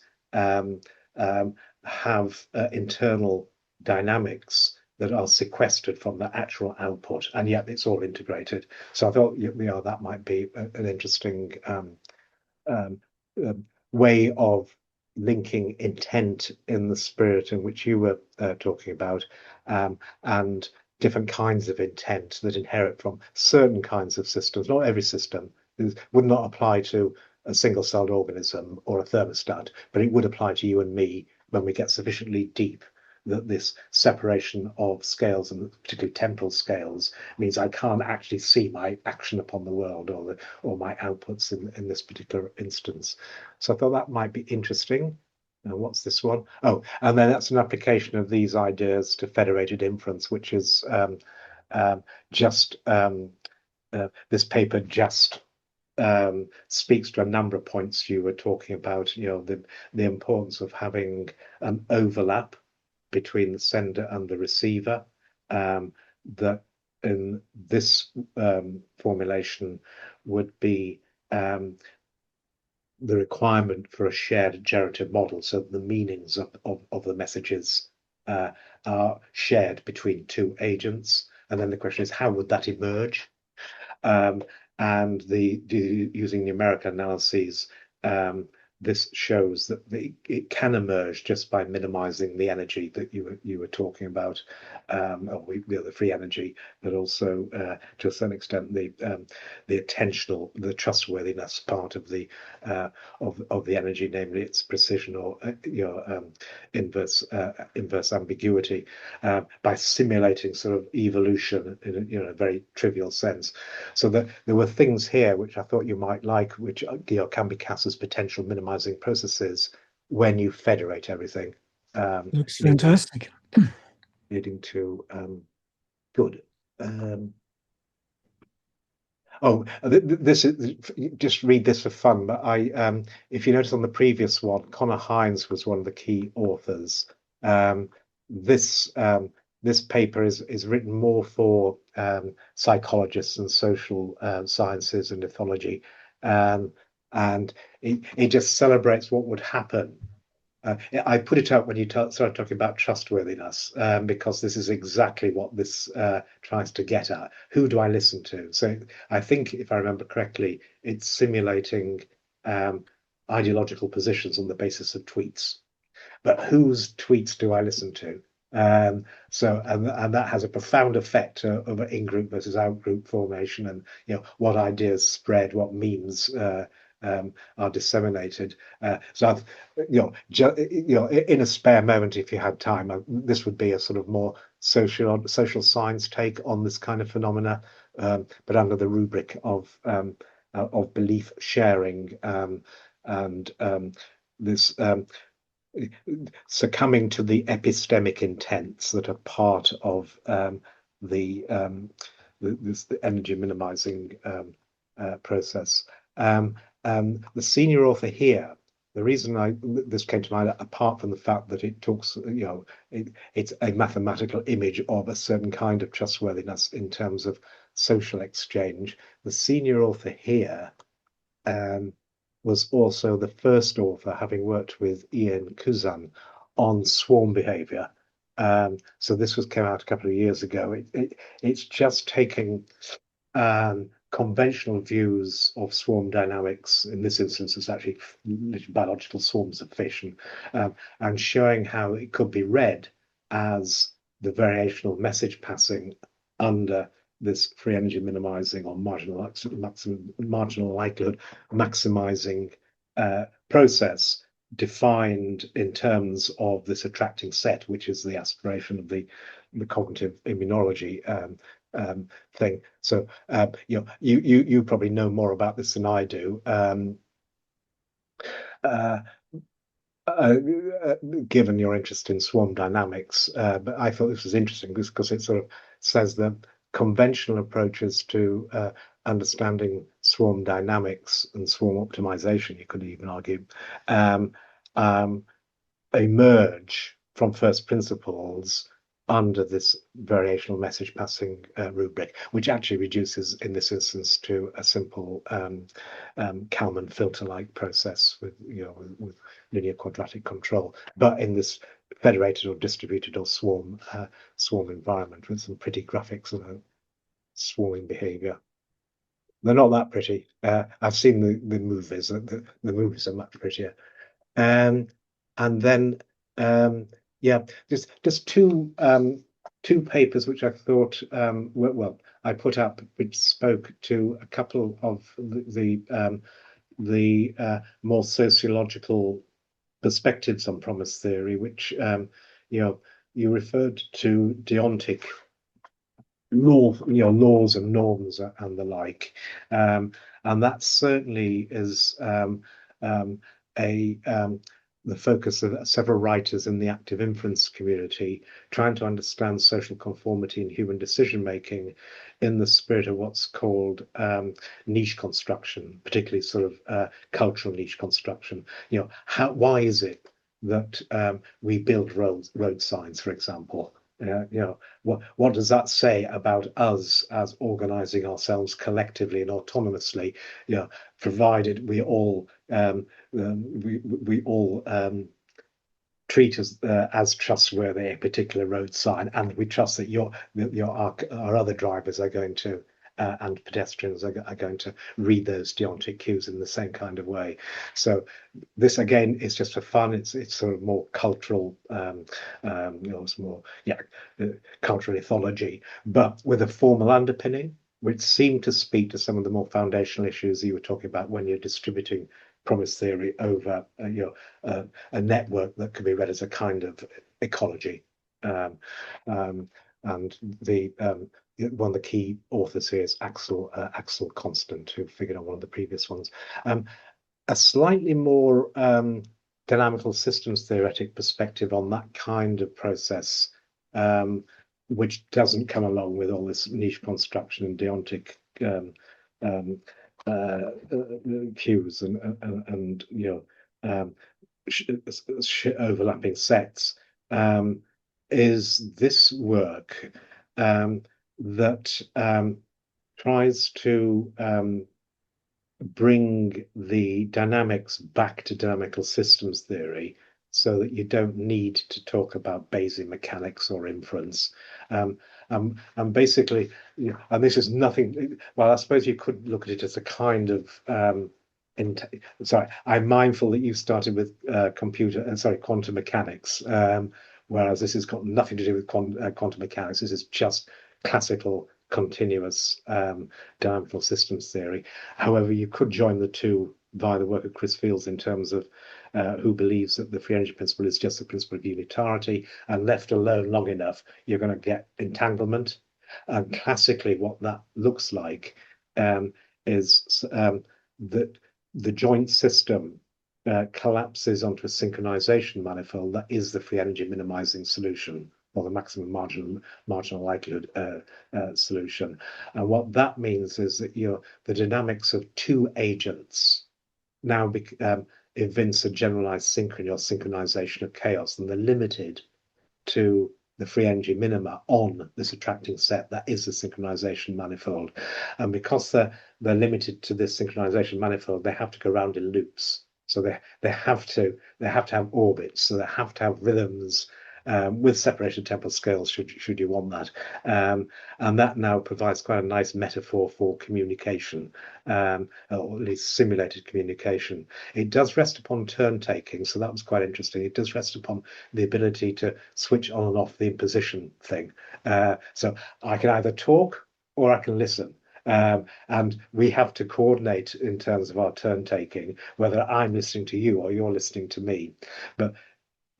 have internal dynamics that are sequestered from the actual output, and yet it's all integrated. So I thought that might be an interesting way of linking intent in the spirit in which you were talking about, and different kinds of intent that inherit from certain kinds of systems. Not every system would not apply to a single-celled organism or a thermostat, but it would apply to you and me when we get sufficiently deep, that this separation of scales, and particularly temporal scales, means I can't actually see my action upon the world or my outputs in this particular instance. So I thought that might be interesting. Now, what's this one? Oh, and then that's an application of these ideas to federated inference, which is this paper just speaks to a number of points you were talking about. The importance of having an overlap between the sender and the receiver, that in this formulation would be the requirement for a shared generative model, so the meanings of the messages are shared between two agents. And then the question is, how would that emerge? And using numerical analyses, this shows that it can emerge just by minimizing the energy that you were talking about, or the free energy, but also to a certain extent the attentional, the trustworthiness part of the energy, namely its precision or inverse ambiguity, by simulating sort of evolution in a very trivial sense. So that there were things here which I thought you might like, which can be cast as potential minimizing processes when you federate everything. Looks fantastic. Leading to good. This is just read this for fun, but if you notice on the previous one, Connor Hines was one of the key authors. This paper is written more for psychologists and social sciences and ethology, and it just celebrates what would happen I put it out when you started talking about trustworthiness, because this is exactly what this tries to get at. Who do I listen to? So I think, if I remember correctly, it's simulating ideological positions on the basis of tweets. But whose tweets do I listen to? And that has a profound effect over in-group versus out-group formation, and what ideas spread, what memes are disseminated. So I've, in a spare moment, if you had time, this would be a sort of more social science take on this kind of phenomena, but under the rubric of belief sharing, and this succumbing to the epistemic intents that are part of the energy minimizing process. The senior author here, the reason this came to mind, apart from the fact that it talks, it's a mathematical image of a certain kind of trustworthiness in terms of social exchange. The senior author here was also the first author, having worked with Ian Kuzan on swarm behavior. So this came out a couple of years ago. It's just taking conventional views of swarm dynamics. In this instance, it's actually biological swarms of fish, and showing how it could be read as the variational message passing under this free energy minimizing or marginal likelihood maximizing process, defined in terms of this attracting set, which is the aspiration of the cognitive immunology thing. So you probably know more about this than I do. Given your interest in swarm dynamics, but I thought this was interesting because it sort of says that conventional approaches to understanding swarm dynamics and swarm optimization, you could even argue, emerge from first principles under this variational message passing rubric, which actually reduces, in this instance, to a simple Kalman filter-like process with linear quadratic control, but in this federated or distributed or swarm environment with some pretty graphics about swarming behavior. They're not that pretty. I've seen the movies. The movies are much prettier. And then just two papers which I thought I put up, which spoke to a couple of the more sociological perspectives on promise theory, which you referred to deontic laws and norms and the like, and that certainly is the focus of several writers in the active inference community, trying to understand social conformity in human decision making in the spirit of what's called niche construction, particularly sort of cultural niche construction. Why is it that we build road signs, for example? What does that say about us as organizing ourselves collectively and autonomously? Provided we all treat us as trustworthy a particular road sign, and we trust that our other drivers are going to and pedestrians are going to read those deontic cues in the same kind of way. So this again is just for fun. It's sort of more cultural, it's more cultural ethology, but with a formal underpinning, which seemed to speak to some of the more foundational issues you were talking about when you're distributing promise theory over a network that could be read as a kind of ecology. And one of the key authors here is Axel Constant, who figured on one of the previous ones. A slightly more dynamical systems theoretic perspective on that kind of process, which doesn't come along with all this niche construction and deontic cues and overlapping sets, is this work that tries to bring the dynamics back to dynamical systems theory so that you don't need to talk about Bayesian mechanics or inference. And basically, and this is nothing, well, I suppose you could look at it as a kind of, sorry, I'm mindful that you started with quantum mechanics, whereas this has got nothing to do with quantum mechanics. This is just classical continuous dimensional systems theory. However, you could join the two via the work of Chris Fields in terms of who believes that the free energy principle is just the principle of unitarity, and left alone long enough, you're going to get entanglement. And classically, what that looks like is that the joint system collapses onto a synchronization manifold that is the free energy minimizing solution, or the maximum marginal likelihood solution. And what that means is that the dynamics of two agents now evince a generalized synchrony or synchronization of chaos, and they're limited to the free energy minima on this attracting set that is the synchronization manifold. And because they're limited to this synchronization manifold, they have to go around in loops. So they have to have orbits. So they have to have rhythms with separation temporal scales, should you want that. And that now provides quite a nice metaphor for communication, or at least simulated communication. It does rest upon turn taking, so that was quite interesting. It does rest upon the ability to switch on and off the imposition thing. So I can either talk or I can listen. And we have to coordinate in terms of our turn taking, whether I'm listening to you or you're listening to me. But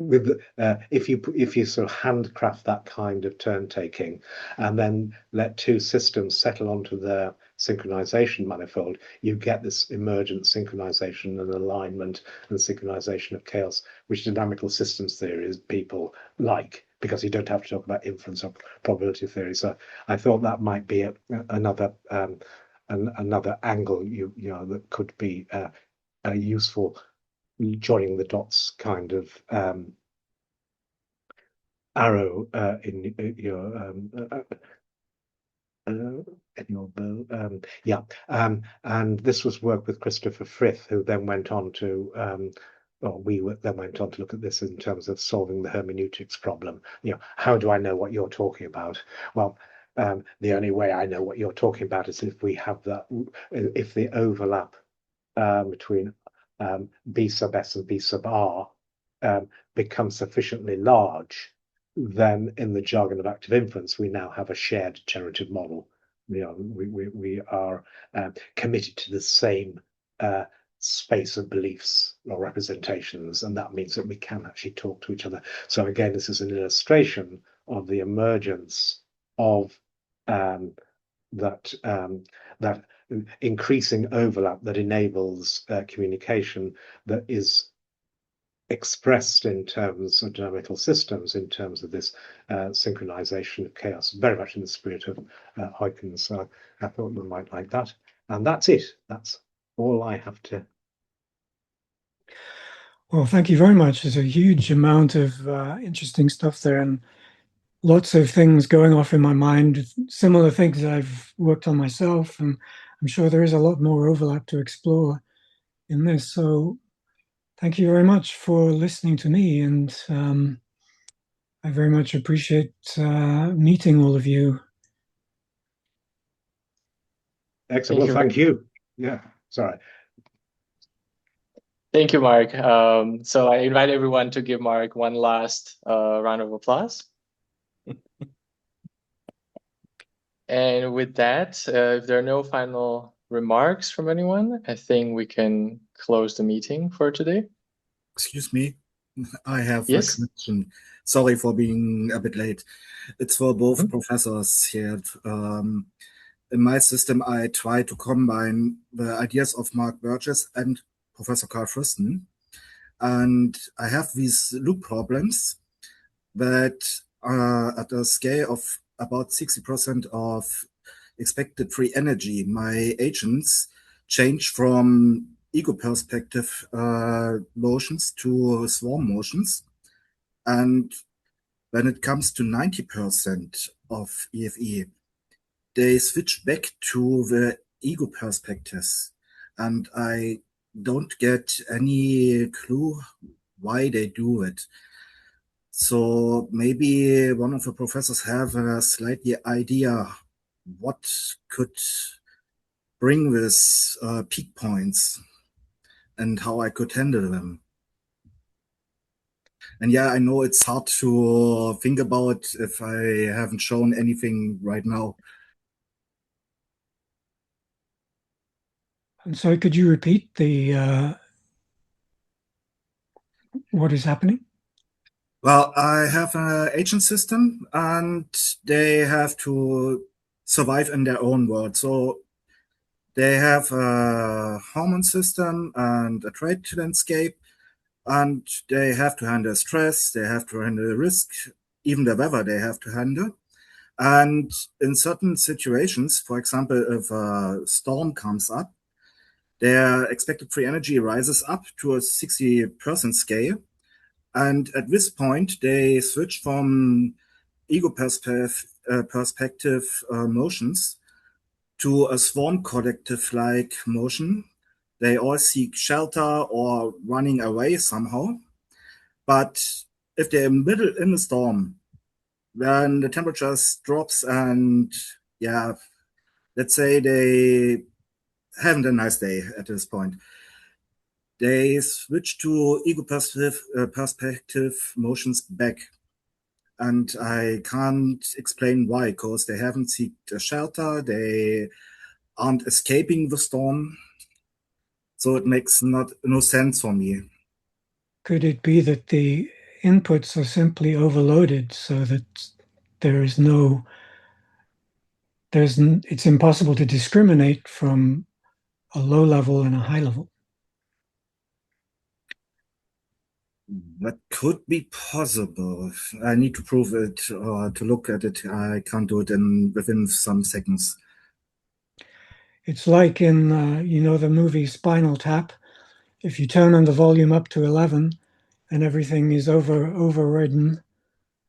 with if you sort of handcraft that kind of turn taking and then let two systems settle onto their synchronization manifold, you get this emergent synchronization and alignment and synchronization of chaos, which dynamical systems theories people like, because you don't have to talk about inference or probability theory. So I thought that might be another angle that could be useful, joining the dots kind of arrow in your bow. And this was work with Christopher Frith, who then went on to then went on to look at this in terms of solving the hermeneutics problem. How do I know what you're talking about? Well, the only way I know what you're talking about is if we have if the overlap between B sub S and B sub R becomes sufficiently large, then in the jargon of active inference, we now have a shared generative model. We are committed to the same space of beliefs or representations, and that means that we can actually talk to each other. So again, this is an illustration of the emergence of that increasing overlap that enables communication that is expressed in terms of dynamical systems, in terms of this synchronization of chaos, very much in the spirit of Huygens. So I thought you might like that. And that's it. That's all I have to. Well, thank you very much. There's a huge amount of interesting stuff there, and lots of things going off in my mind, similar things I've worked on myself, and I'm sure there is a lot more overlap to explore in this. So thank you very much for listening to me, and I very much appreciate meeting all of you. Excellent. Well, thank you. Yeah, sorry. Thank you, Mark. So I invite everyone to give Mark one last round of applause. And with that, if there are no final remarks from anyone, I think we can close the meeting for today. Excuse me, I have Yes? a question. Sorry for being a bit late. It's for both professors here. In my system, I try to combine the ideas of Mark Burgess and Professor Carl Friston. And I have these loop problems that at a scale of about 60% of expected free energy, my agents change from ego perspective motions to swarm motions. And when it comes to 90% of EFE, they switch back to the ego perspectives. And I don't get any clue why they do it. So maybe one of the professors have a slightly idea what could bring this peak points and how I could handle them. And yeah, I know it's hard to think about if I haven't shown anything right now. I'm sorry, could you repeat the what is happening? Well, I have an agent system and they have to survive in their own world. So they have a hormone system and a trade landscape, and they have to handle stress, they have to handle risk, even the weather they have to handle. And in certain situations, for example, if a storm comes up, their expected free energy rises up to a 60% scale. And at this point, they switch from ego perspective motions to a swarm collective like motion. They all seek shelter or running away somehow. But if they're middle in the storm, then the temperature drops and yeah, let's say they haven't a nice day at this point. They switch to ego perspective motions back. And I can't explain why, because they haven't sought a shelter, they aren't escaping the storm. So it makes no sense for me. Could it be that the inputs are simply overloaded so that there is no, it's impossible to discriminate from a low level and a high level? That could be possible. I need to prove it or to look at it. I can't do it within some seconds. It's like in, the movie Spinal Tap. If you turn on the volume up to 11 and everything is overridden,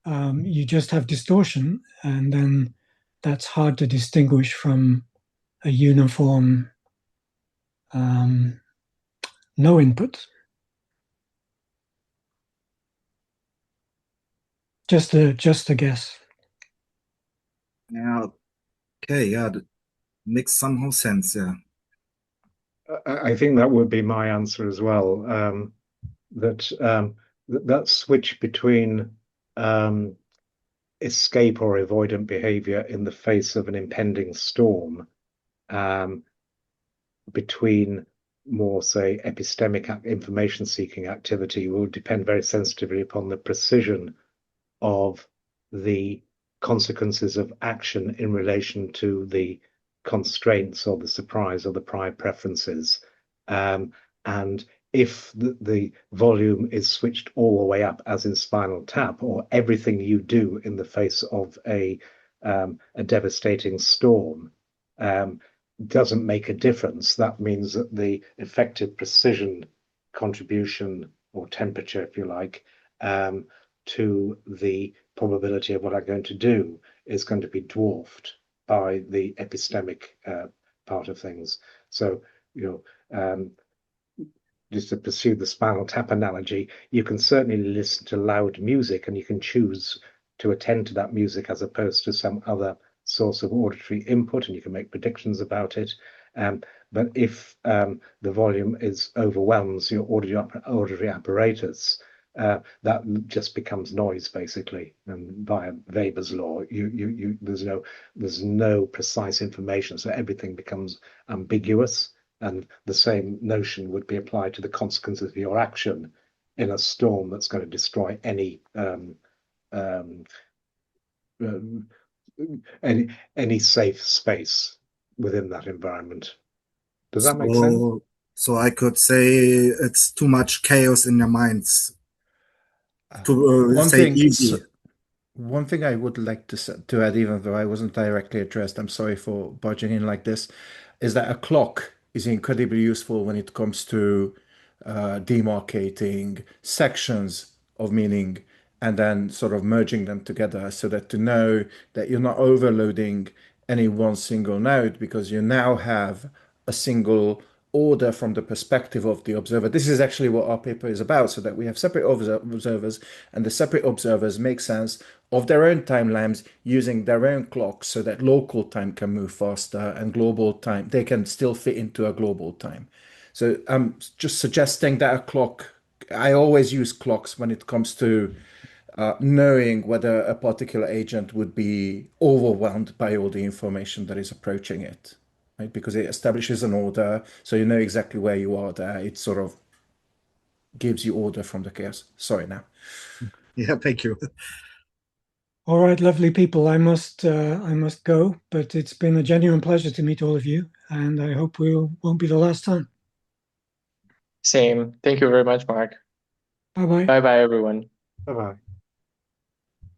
you just have distortion, and then that's hard to distinguish from a uniform no input. Just a guess. Yeah. Okay. Yeah. That makes somehow sense. Yeah. I think that would be my answer as well. That switch between escape or avoidant behavior in the face of an impending storm, between more, say, epistemic information seeking activity will depend very sensitively upon the precision of the consequences of action in relation to the constraints or the surprise or the prior preferences. And if the volume is switched all the way up, as in Spinal Tap, or everything you do in the face of a devastating storm doesn't make a difference, that means that the effective precision contribution or temperature, if you like, to the probability of what I'm going to do is going to be dwarfed by the epistemic part of things. So, just to pursue the Spinal Tap analogy, you can certainly listen to loud music and you can choose to attend to that music as opposed to some other source of auditory input, and you can make predictions about it. But if the volume overwhelms your auditory apparatus, that just becomes noise, basically. And via Weber's law, there's no precise information, so everything becomes ambiguous. And the same notion would be applied to the consequences of your action in a storm that's going to destroy any safe space within that environment. Does that make sense? So I could say it's too much chaos in their minds to say easy. One thing I would like to add, even though I wasn't directly addressed, I'm sorry for barging in like this, is that a clock is incredibly useful when it comes to demarcating sections of meaning and then sort of merging them together, so that to know that you're not overloading any one single node, because you now have a single order from the perspective of the observer. This is actually what our paper is about, so that we have separate observers, and the separate observers make sense of their own timelines using their own clocks, so that local time can move faster and global time, they can still fit into a global time. So I'm just suggesting that a clock, I always use clocks when it comes to knowing whether a particular agent would be overwhelmed by all the information that is approaching it, right? Because it establishes an order, so you know exactly where you are there. It sort of gives you order from the chaos. Sorry now. Yeah, thank you. All right, lovely people. I must go, but it's been a genuine pleasure to meet all of you, and I hope won't be the last time. Same. Thank you very much, Mark. Bye bye. Bye bye, everyone. Bye bye.